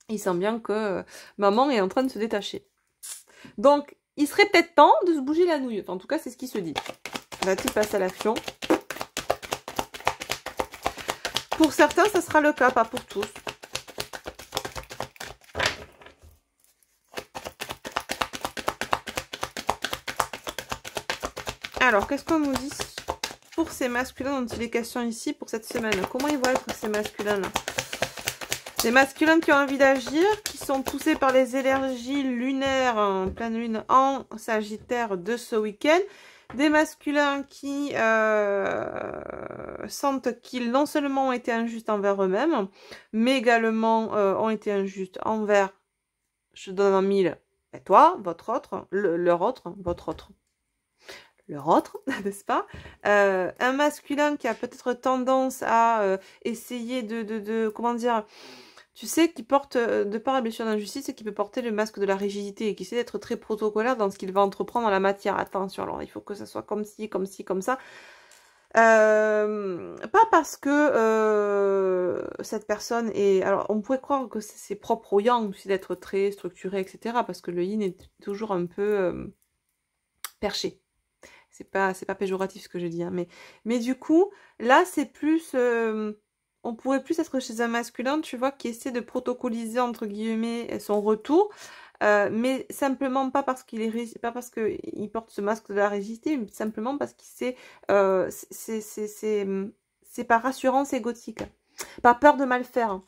il sent bien que maman est en train de se détacher. Donc, il serait peut-être temps de se bouger la nouille. Enfin, en tout cas, c'est ce qui se dit. Va-t-il passer à l'action? Pour certains, ça sera le cas, pas pour tous. Alors, qu'est-ce qu'on nous dit pour ces masculins dont il est question ici pour cette semaine? Comment ils vont être ces masculins-là? Des masculins qui ont envie d'agir, qui sont poussés par les énergies lunaires en pleine lune en Sagittaire de ce week-end. Des masculins qui sentent qu'ils non seulement ont été injustes envers eux-mêmes, mais également ont été injustes envers, je donne en mille, toi, votre autre, leur autre, votre autre, leur autre, n'est-ce pas? Un masculin qui a peut-être tendance à essayer comment dire, tu sais, qui porte, de par la blessure d'injustice, et qui peut porter le masque de la rigidité, et qui essaie d'être très protocolaire dans ce qu'il va entreprendre en la matière. Attention, alors il faut que ça soit comme ci, comme ci, comme ça. Pas parce que cette personne est... Alors, on pourrait croire que c'est propre au yang aussi d'être très structuré, etc. Parce que le yin est toujours un peu perché. C'est pas péjoratif ce que je dis, hein, mais du coup, là, c'est plus... on pourrait plus être chez un masculin, tu vois, qui essaie de protocoliser, entre guillemets, son retour, mais simplement pas parce qu'il est pas parce qu'il porte ce masque de la rigidité, mais simplement parce qu'il c'est par assurance égotique, par peur de mal faire.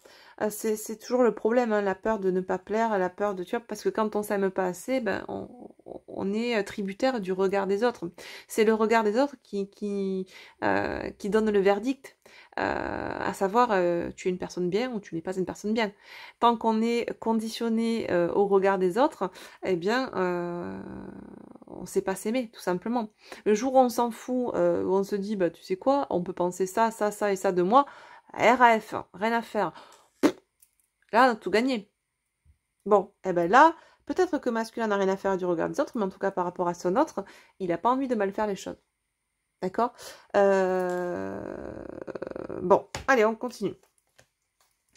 C'est toujours le problème, hein, la peur de ne pas plaire, la peur de... Tu vois, parce que quand on s'aime pas assez, ben, on est tributaire du regard des autres. C'est le regard des autres qui donne le verdict, à savoir, tu es une personne bien ou tu n'es pas une personne bien. Tant qu'on est conditionné au regard des autres, eh bien, on ne sait pas s'aimer, tout simplement. Le jour où on s'en fout, où on se dit, bah, tu sais quoi, on peut penser ça, ça, ça et ça de moi, RAF, rien à faire. Là, on a tout gagné. Bon, eh ben là, peut-être que masculin n'a rien à faire du regard des autres, mais en tout cas, par rapport à son autre, il n'a pas envie de mal faire les choses. D'accord? Bon, allez, on continue.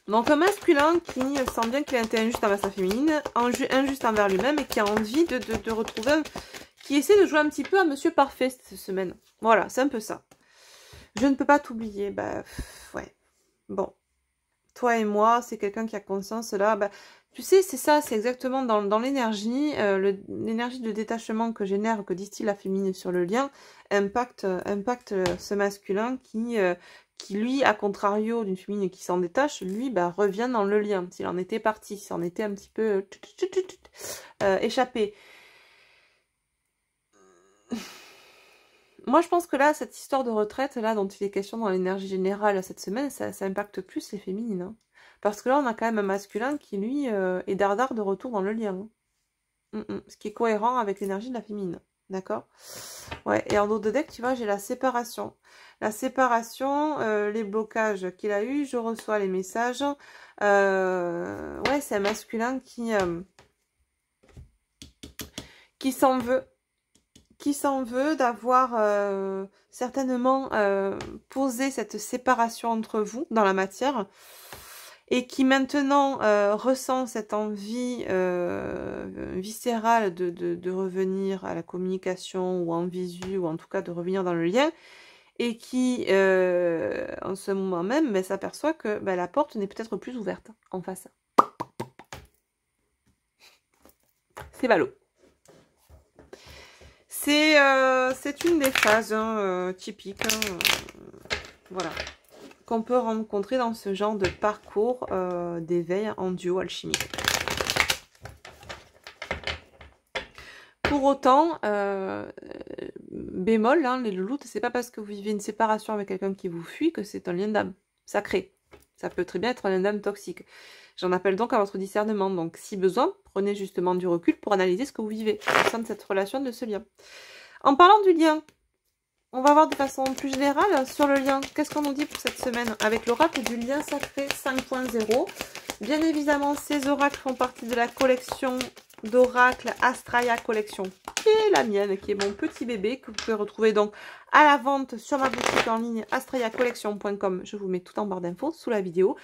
Donc, un masculin qui sent bien qu'il a été injuste envers sa féminine, injuste envers lui-même, et qui a envie de retrouver... Qui essaie de jouer un petit peu à Monsieur Parfait cette semaine. Voilà, c'est un peu ça. Je ne peux pas t'oublier. Bah, ouais. Bon. Toi et moi, c'est quelqu'un qui a conscience là. Bah, tu sais, c'est ça, c'est exactement dans l'énergie, l'énergie de détachement que génère, que distille la féminine sur le lien, impacte ce masculin qui lui, à contrario d'une féminine qui s'en détache, lui, bah, revient dans le lien. S'il en était parti, s'il en était un petit peu échappé. Moi, je pense que là, cette histoire de retraite, là, dont il est question dans l'énergie générale cette semaine, ça impacte plus les féminines. Hein. Parce que là, on a quand même un masculin qui, lui, est dardard de retour dans le lien. Hein. Ce qui est cohérent avec l'énergie de la féminine. D'accord? Ouais, et en dos de deck, tu vois, j'ai la séparation. La séparation, les blocages qu'il a eu, je reçois les messages. Ouais, c'est un masculin qui s'en veut. Qui s'en veut d'avoir certainement posé cette séparation entre vous dans la matière et qui maintenant ressent cette envie viscérale de revenir à la communication ou en visu ou en tout cas de revenir dans le lien et qui en ce moment même s'aperçoit que la porte n'est peut-être plus ouverte en face. C'est ballot. C'est une des phases typiques, voilà, qu'on peut rencontrer dans ce genre de parcours d'éveil en duo alchimique. Pour autant, bémol, hein, les louloutes, c'est pas parce que vous vivez une séparation avec quelqu'un qui vous fuit que c'est un lien d'âme sacré. Ça peut très bien être un lien d'âme toxique. J'en appelle donc à votre discernement. Donc, si besoin, prenez justement du recul pour analyser ce que vous vivez au sein de cette relation, de ce lien. En parlant du lien, on va voir de façon plus générale sur le lien. Qu'est-ce qu'on nous dit pour cette semaine avec l'oracle du lien sacré 5.0. Bien évidemment, ces oracles font partie de la collection d'oracles Astraea Collection, qui est la mienne, qui est mon petit bébé, que vous pouvez retrouver donc à la vente sur ma boutique en ligne astraeacollection.com. Je vous mets tout en barre d'infos sous la vidéo.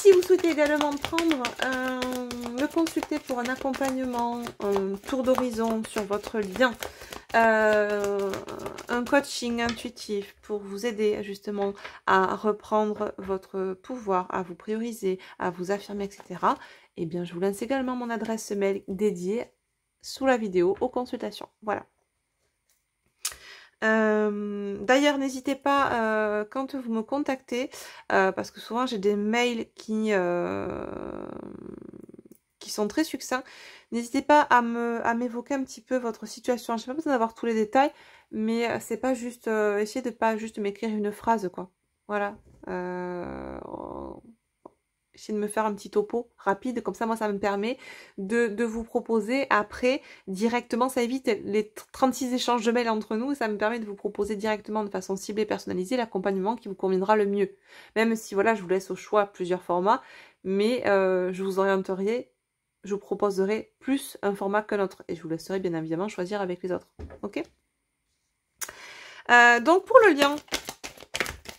Si vous souhaitez également me consulter pour un accompagnement, un tour d'horizon sur votre lien, un coaching intuitif pour vous aider justement à reprendre votre pouvoir, à vous prioriser, à vous affirmer, etc. Eh bien, je vous lance également mon adresse mail dédiée sous la vidéo aux consultations. Voilà. D'ailleurs, n'hésitez pas quand vous me contactez, parce que souvent j'ai des mails qui sont très succincts. N'hésitez pas à m'évoquer un petit peu votre situation. Je n'ai pas besoin d'avoir tous les détails, mais c'est pas juste essayez de pas juste m'écrire une phrase, quoi. Voilà. Essayez de me faire un petit topo rapide, comme ça moi ça me permet de vous proposer après directement, ça évite les 36 échanges de mails entre nous, et ça me permet de vous proposer directement de façon ciblée, personnalisée, l'accompagnement qui vous conviendra le mieux. Même si voilà, je vous laisse au choix plusieurs formats, mais je vous proposerai plus un format qu'un autre, et je vous laisserai bien évidemment choisir avec les autres. Ok? Donc pour le lien,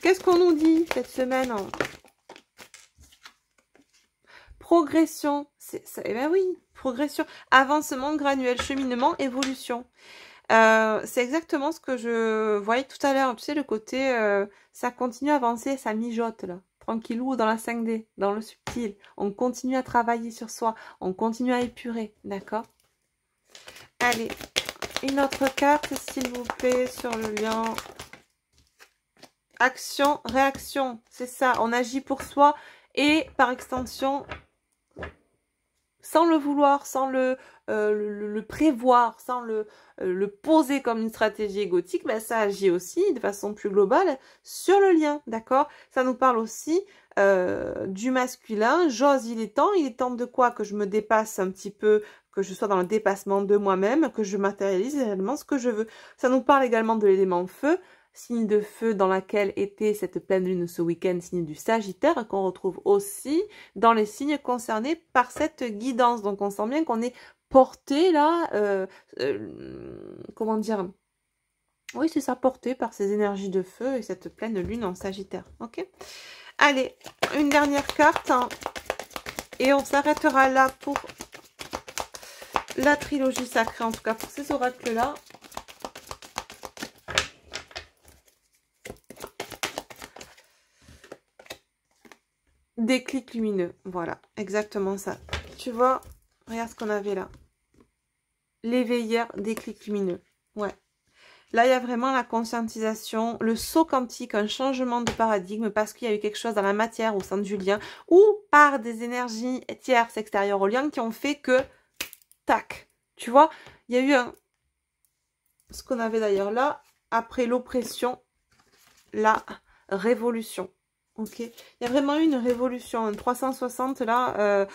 qu'est-ce qu'on nous dit cette semaine? Progression, eh ben oui, progression, avancement graduel, cheminement, évolution. C'est exactement ce que je voyais tout à l'heure. Tu sais, le côté, ça continue à avancer, ça mijote là, tranquillou dans la 5D, dans le subtil. On continue à travailler sur soi, on continue à épurer, d'accord? Allez, une autre carte, s'il vous plaît, sur le lien. Action, réaction, c'est ça, on agit pour soi et par extension, sans le vouloir, sans le prévoir, sans le poser comme une stratégie égotique, ben ça agit aussi de façon plus globale sur le lien, d'accord? Ça nous parle aussi du masculin. J'ose, il est temps de quoi? Que je me dépasse un petit peu, que je sois dans le dépassement de moi-même, que je matérialise réellement ce que je veux. Ça nous parle également de l'élément feu, signe de feu dans laquelle était cette pleine lune ce week-end, signe du Sagittaire, qu'on retrouve aussi dans les signes concernés par cette guidance. Donc on sent bien qu'on est porté là, comment dire, oui c'est ça, porté par ces énergies de feu et cette pleine lune en Sagittaire. Ok, allez, une dernière carte, hein, et on s'arrêtera là pour la trilogie sacrée, en tout cas pour ces oracles là. Déclic lumineux, voilà, exactement ça. Tu vois, regarde ce qu'on avait là. L'éveilleur, déclic lumineux. Ouais. Là, il y a vraiment la conscientisation, le saut quantique, un changement de paradigme parce qu'il y a eu quelque chose dans la matière au sein du lien ou par des énergies tierces extérieures au lien qui ont fait que, tac, tu vois, il y a eu ce qu'on avait d'ailleurs là, après l'oppression, la révolution. Ok, il y a vraiment eu une révolution, un 360 là,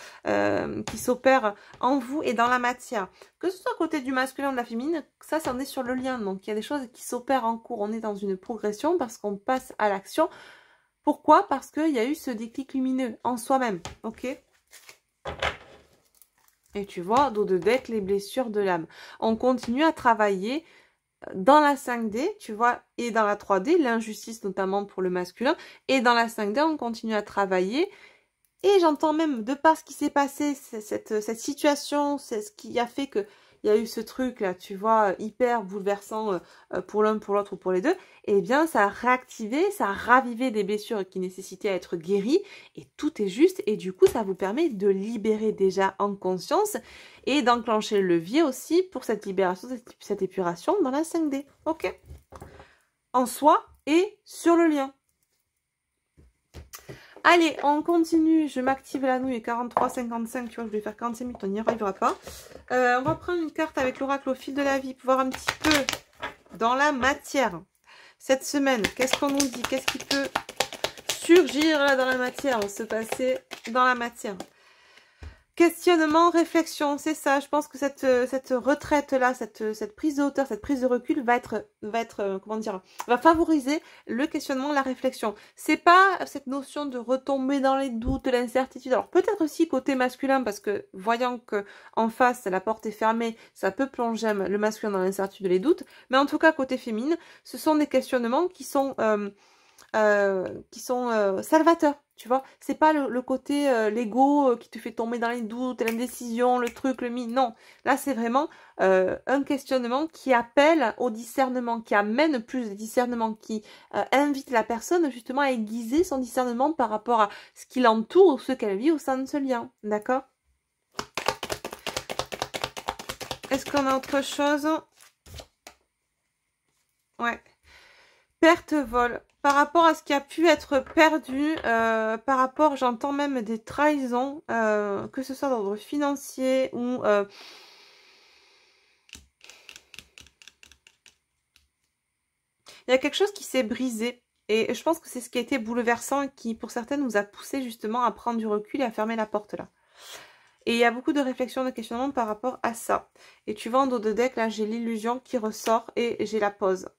qui s'opère en vous et dans la matière. Que ce soit à côté du masculin ou de la féminine, ça en est sur le lien. Donc il y a des choses qui s'opèrent en cours. On est dans une progression parce qu'on passe à l'action. Pourquoi? Parce qu'il y a eu ce déclic lumineux en soi-même. Ok. Et tu vois, dos de deck, les blessures de l'âme. On continue à travailler dans la 5D, tu vois, et dans la 3D, l'injustice notamment pour le masculin, et dans la 5D, on continue à travailler, et j'entends même, de par ce qui s'est passé, cette situation, c'est ce qui a fait que il y a eu ce truc là, tu vois, hyper bouleversant pour l'un, pour l'autre ou pour les deux, et bien ça a réactivé, ça a ravivé des blessures qui nécessitaient à être guéries, et tout est juste, et du coup ça vous permet de libérer déjà en conscience, et d'enclencher le levier aussi pour cette libération, cette épuration dans la 5D, ok? En soi et sur le lien. Allez, on continue. Je m'active la nouille 43,55. Tu vois, je vais faire 45 minutes, on n'y arrivera pas. On va prendre une carte avec l'oracle au fil de la vie pour voir un petit peu dans la matière. Cette semaine, qu'est-ce qu'on nous dit? Qu'est-ce qui peut surgir là dans la matière, se passer dans la matière? Questionnement, réflexion, c'est ça. Je pense que cette retraite-là, cette prise de hauteur, cette prise de recul comment dire, va favoriser le questionnement, la réflexion. C'est pas cette notion de retomber dans les doutes, l'incertitude. Alors peut-être aussi côté masculin, parce que voyant que en face la porte est fermée, ça peut plonger le masculin dans l'incertitude et les doutes. Mais en tout cas côté féminine, ce sont des questionnements qui sont salvateurs. Tu vois, c'est pas le côté l'ego qui te fait tomber dans les doutes, l'indécision, le truc, le non. Là, c'est vraiment un questionnement qui appelle au discernement, qui amène plus de discernement, qui invite la personne justement à aiguiser son discernement par rapport à ce qui l'entoure ou ce qu'elle vit au sein de ce lien. D'accord? Est-ce qu'on a autre chose? Ouais. Perte, vol. Par rapport à ce qui a pu être perdu, par rapport, j'entends même des trahisons, que ce soit d'ordre financier ou... il y a quelque chose qui s'est brisé. Et je pense que c'est ce qui a été bouleversant et qui, pour certaines, nous a poussé justement à prendre du recul et à fermer la porte là. Et il y a beaucoup de réflexions, de questionnements par rapport à ça. Et tu vois, en dos de deck, là, j'ai l'illusion qui ressort et j'ai la pause.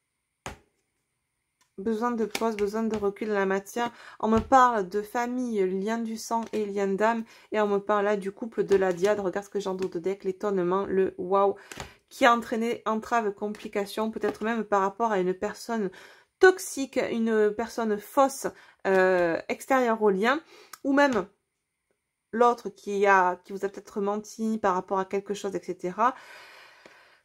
Besoin de pause, besoin de recul dans la matière. On me parle de famille, lien du sang et lien d'âme. Et on me parle là du couple de la diade. Regarde ce que j'ai en dos de deck, l'étonnement, le waouh, qui a entraîné entrave, complications, peut-être même par rapport à une personne toxique, une personne fausse extérieure au lien, ou même l'autre qui vous a peut-être menti par rapport à quelque chose, etc.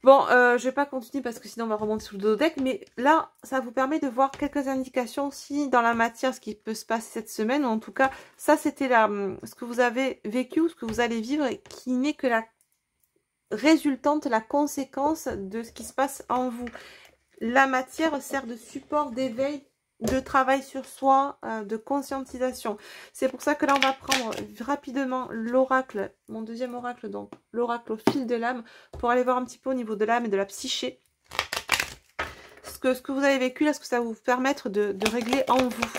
Bon, je vais pas continuer parce que sinon on va remonter sous le dos deck, mais là, ça vous permet de voir quelques indications aussi dans la matière, ce qui peut se passer cette semaine, ou en tout cas, ça c'était ce que vous avez vécu ou ce que vous allez vivre, et qui n'est que la résultante, la conséquence de ce qui se passe en vous. La matière sert de support d'éveil, de travail sur soi, de conscientisation. C'est pour ça que là, on va prendre rapidement l'oracle, mon deuxième oracle, donc l'oracle au fil de l'âme, pour aller voir un petit peu au niveau de l'âme et de la psyché. Ce que vous avez vécu, là, ce que ça va vous permettre de régler en vous.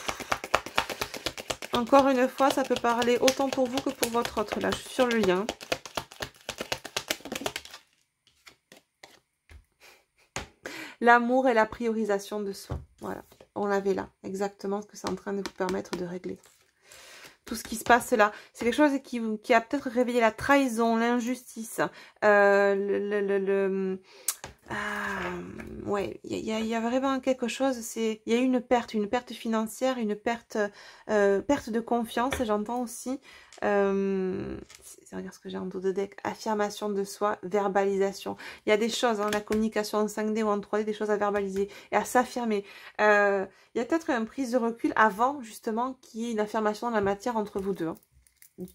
Encore une fois, ça peut parler autant pour vous que pour votre autre. Là, je suis sur le lien. L'amour et la priorisation de soi. Voilà, on l'avait là. Exactement ce que c'est en train de vous permettre de régler. Tout ce qui se passe là. C'est quelque chose qui a peut-être réveillé la trahison, l'injustice, ouais, il y a vraiment quelque chose, il y a eu une perte financière, une perte de confiance, j'entends aussi. Regarde ce que j'ai en dos de deck, affirmation de soi, verbalisation. Il y a des choses, hein, la communication en 5D ou en 3D, des choses à verbaliser et à s'affirmer. Il y a peut-être une prise de recul avant, justement, qu'il y ait une affirmation dans la matière entre vous deux. Hein.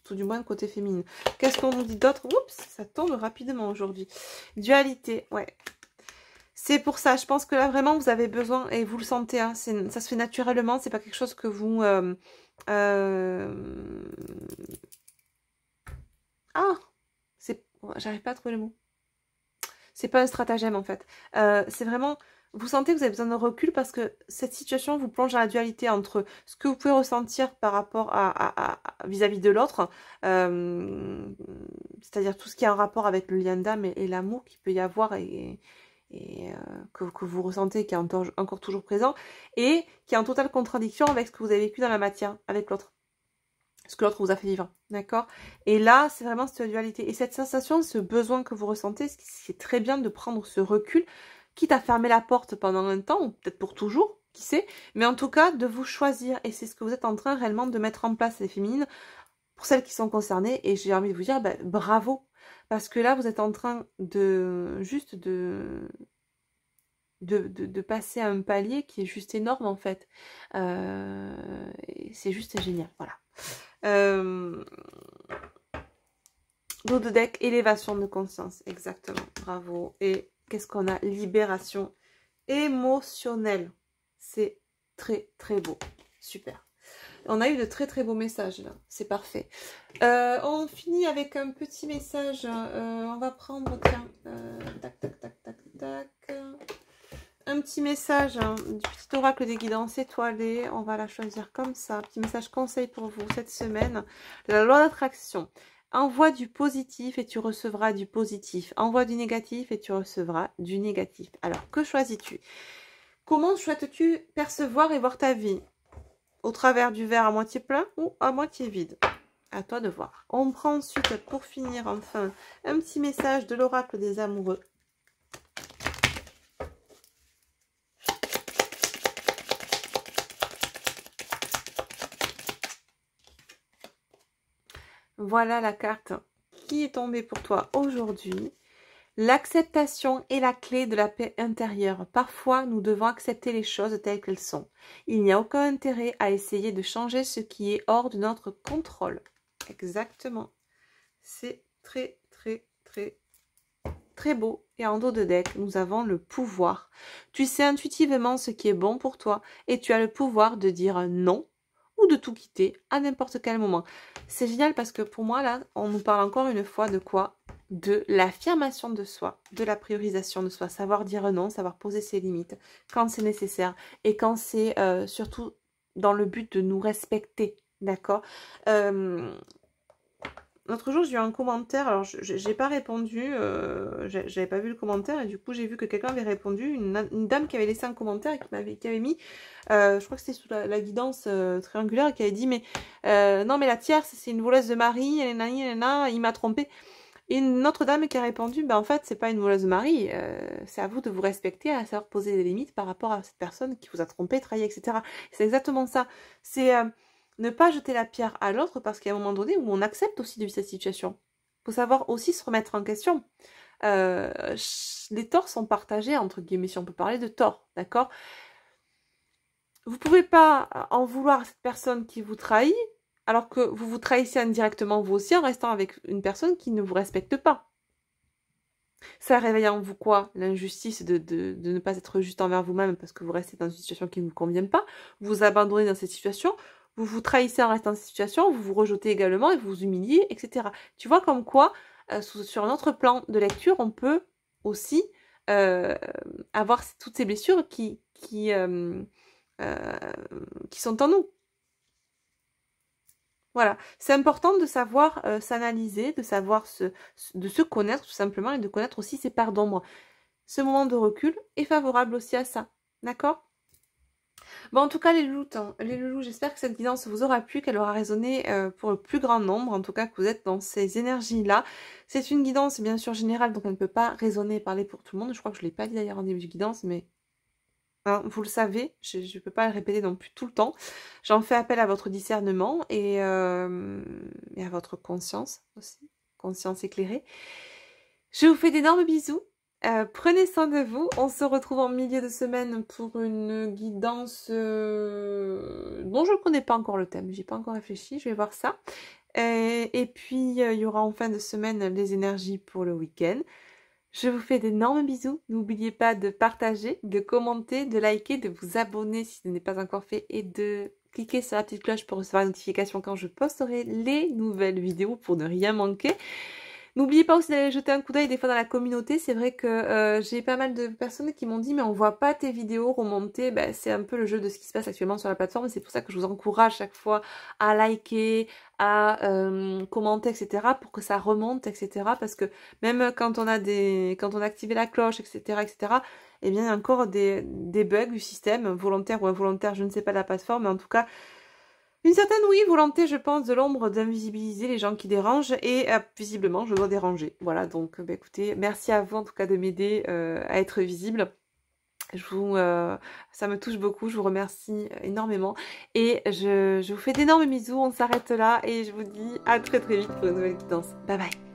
Tout du moins côté féminin. Qu'est-ce qu'on nous dit d'autre? Oups, ça tombe rapidement aujourd'hui. Dualité, ouais. C'est pour ça, je pense que là vraiment vous avez besoin, et vous le sentez, hein, ça se fait naturellement, c'est pas quelque chose que vous... Ah, j'arrive pas à trouver le mot. C'est pas un stratagème en fait. C'est vraiment... Vous sentez que vous avez besoin de recul parce que cette situation vous plonge dans la dualité entre ce que vous pouvez ressentir par rapport vis-à-vis de l'autre, c'est-à-dire tout ce qui a un rapport avec le lien d'âme et l'amour qu'il peut y avoir que vous ressentez, qui est encore toujours présent, et qui est en totale contradiction avec ce que vous avez vécu dans la matière, avec l'autre. Ce que l'autre vous a fait vivre, d'accord? Et là, c'est vraiment cette dualité. Et cette sensation, ce besoin que vous ressentez, c'est très bien de prendre ce recul, quitte à fermer la porte pendant un temps, ou peut-être pour toujours, qui sait, mais en tout cas, de vous choisir. Et c'est ce que vous êtes en train réellement de mettre en place, les féminines, pour celles qui sont concernées. Et j'ai envie de vous dire, bravo! Parce que là, vous êtes en train de passer à un palier qui est juste énorme, en fait. C'est juste génial, voilà. Dos de deck, élévation de conscience, exactement, bravo. Et qu'est-ce qu'on a? Libération émotionnelle. C'est très très beau, super. On a eu de très très beaux messages là, c'est parfait. On finit avec un petit message, on va prendre, tiens, tac tac tac tac tac. Un petit message du petit oracle des guidances étoilées, on va la choisir comme ça. Petit message conseil pour vous cette semaine. La loi d'attraction. Envoie du positif et tu recevras du positif. Envoie du négatif et tu recevras du négatif. Alors, que choisis-tu? Comment souhaites-tu percevoir et voir ta vie? Au travers du verre à moitié plein ou à moitié vide? À toi de voir. On prend ensuite, pour finir, enfin, un petit message de l'oracle des amoureux. Voilà la carte qui est tombée pour toi aujourd'hui. L'acceptation est la clé de la paix intérieure. Parfois, nous devons accepter les choses telles qu'elles sont. Il n'y a aucun intérêt à essayer de changer ce qui est hors de notre contrôle. Exactement. C'est très, très, très, très beau. Et en dos de deck, nous avons le pouvoir. Tu sais intuitivement ce qui est bon pour toi et tu as le pouvoir de dire non ou de tout quitter à n'importe quel moment. C'est génial parce que pour moi, là, on nous parle encore une fois de quoi? De l'affirmation de soi, de la priorisation de soi, savoir dire non, savoir poser ses limites quand c'est nécessaire et quand c'est surtout dans le but de nous respecter, d'accord? L'autre jour, j'ai eu un commentaire, alors j'ai pas répondu, j'avais pas vu le commentaire, et du coup, j'ai vu que quelqu'un avait répondu, une dame qui avait laissé un commentaire et qui avait mis, je crois que c'était sous la guidance triangulaire, et qui avait dit, mais non, mais la tierce, c'est une voleuse de mari, il m'a trompé. Et une autre dame qui a répondu, ben en fait, c'est pas une voleuse de mari, c'est à vous de vous respecter, à savoir poser des limites par rapport à cette personne qui vous a trompé, trahi, etc. C'est exactement ça. C'est ne pas jeter la pierre à l'autre parce qu'il y a un moment donné où on accepte aussi de vivre cette situation. Il faut savoir aussi se remettre en question. Les torts sont partagés, entre guillemets, si on peut parler de torts, d'accord? Vous pouvez pas en vouloir à cette personne qui vous trahit, alors que vous vous trahissez indirectement vous aussi en restant avec une personne qui ne vous respecte pas. Ça réveille en vous quoi? L'injustice de ne pas être juste envers vous-même parce que vous restez dans une situation qui ne vous convient pas, vous vous abandonnez dans cette situation, vous vous trahissez en restant dans cette situation, vous vous rejetez également et vous vous humiliez, etc. Tu vois comme quoi, sur un autre plan de lecture, on peut aussi avoir toutes ces blessures qui sont en nous. Voilà, c'est important de savoir s'analyser, de savoir de se connaître tout simplement et de connaître aussi ses parts d'ombre. Ce moment de recul est favorable aussi à ça, d'accord? Bon, en tout cas, les loulous, j'espère que cette guidance vous aura plu, qu'elle aura résonné pour le plus grand nombre, en tout cas que vous êtes dans ces énergies-là. C'est une guidance bien sûr générale, donc elle ne peut pas résonner et parler pour tout le monde. Je crois que je ne l'ai pas dit d'ailleurs en début de guidance, mais... Hein, vous le savez, je ne peux pas le répéter non plus tout le temps. J'en fais appel à votre discernement et à votre conscience aussi, conscience éclairée. Je vous fais d'énormes bisous. Prenez soin de vous. On se retrouve en milieu de semaine pour une guidance dont je ne connais pas encore le thème. J'ai pas encore réfléchi, je vais voir ça. Et puis, il y aura en fin de semaine les énergies pour le week-end. Je vous fais d'énormes bisous. N'oubliez pas de partager, de commenter, de liker, de vous abonner si ce n'est pas encore fait et de cliquer sur la petite cloche pour recevoir la notification quand je posterai les nouvelles vidéos pour ne rien manquer. N'oubliez pas aussi d'aller jeter un coup d'œil des fois dans la communauté. C'est vrai que j'ai pas mal de personnes qui m'ont dit mais on voit pas tes vidéos remonter. Ben, c'est un peu le jeu de ce qui se passe actuellement sur la plateforme. C'est pour ça que je vous encourage chaque fois à liker, à commenter, etc. pour que ça remonte, etc. Parce que même quand on a activé la cloche, etc., eh bien il y a encore des bugs du système, volontaire ou involontaire, je ne sais pas de la plateforme, mais en tout cas une certaine, oui, volonté, je pense, de l'ombre d'invisibiliser les gens qui dérangent et visiblement, je dois déranger. Voilà, donc bah, écoutez, merci à vous en tout cas de m'aider à être visible. Ça me touche beaucoup, je vous remercie énormément et je vous fais d'énormes bisous, on s'arrête là et je vous dis à très très vite pour une nouvelle guidance. Bye bye.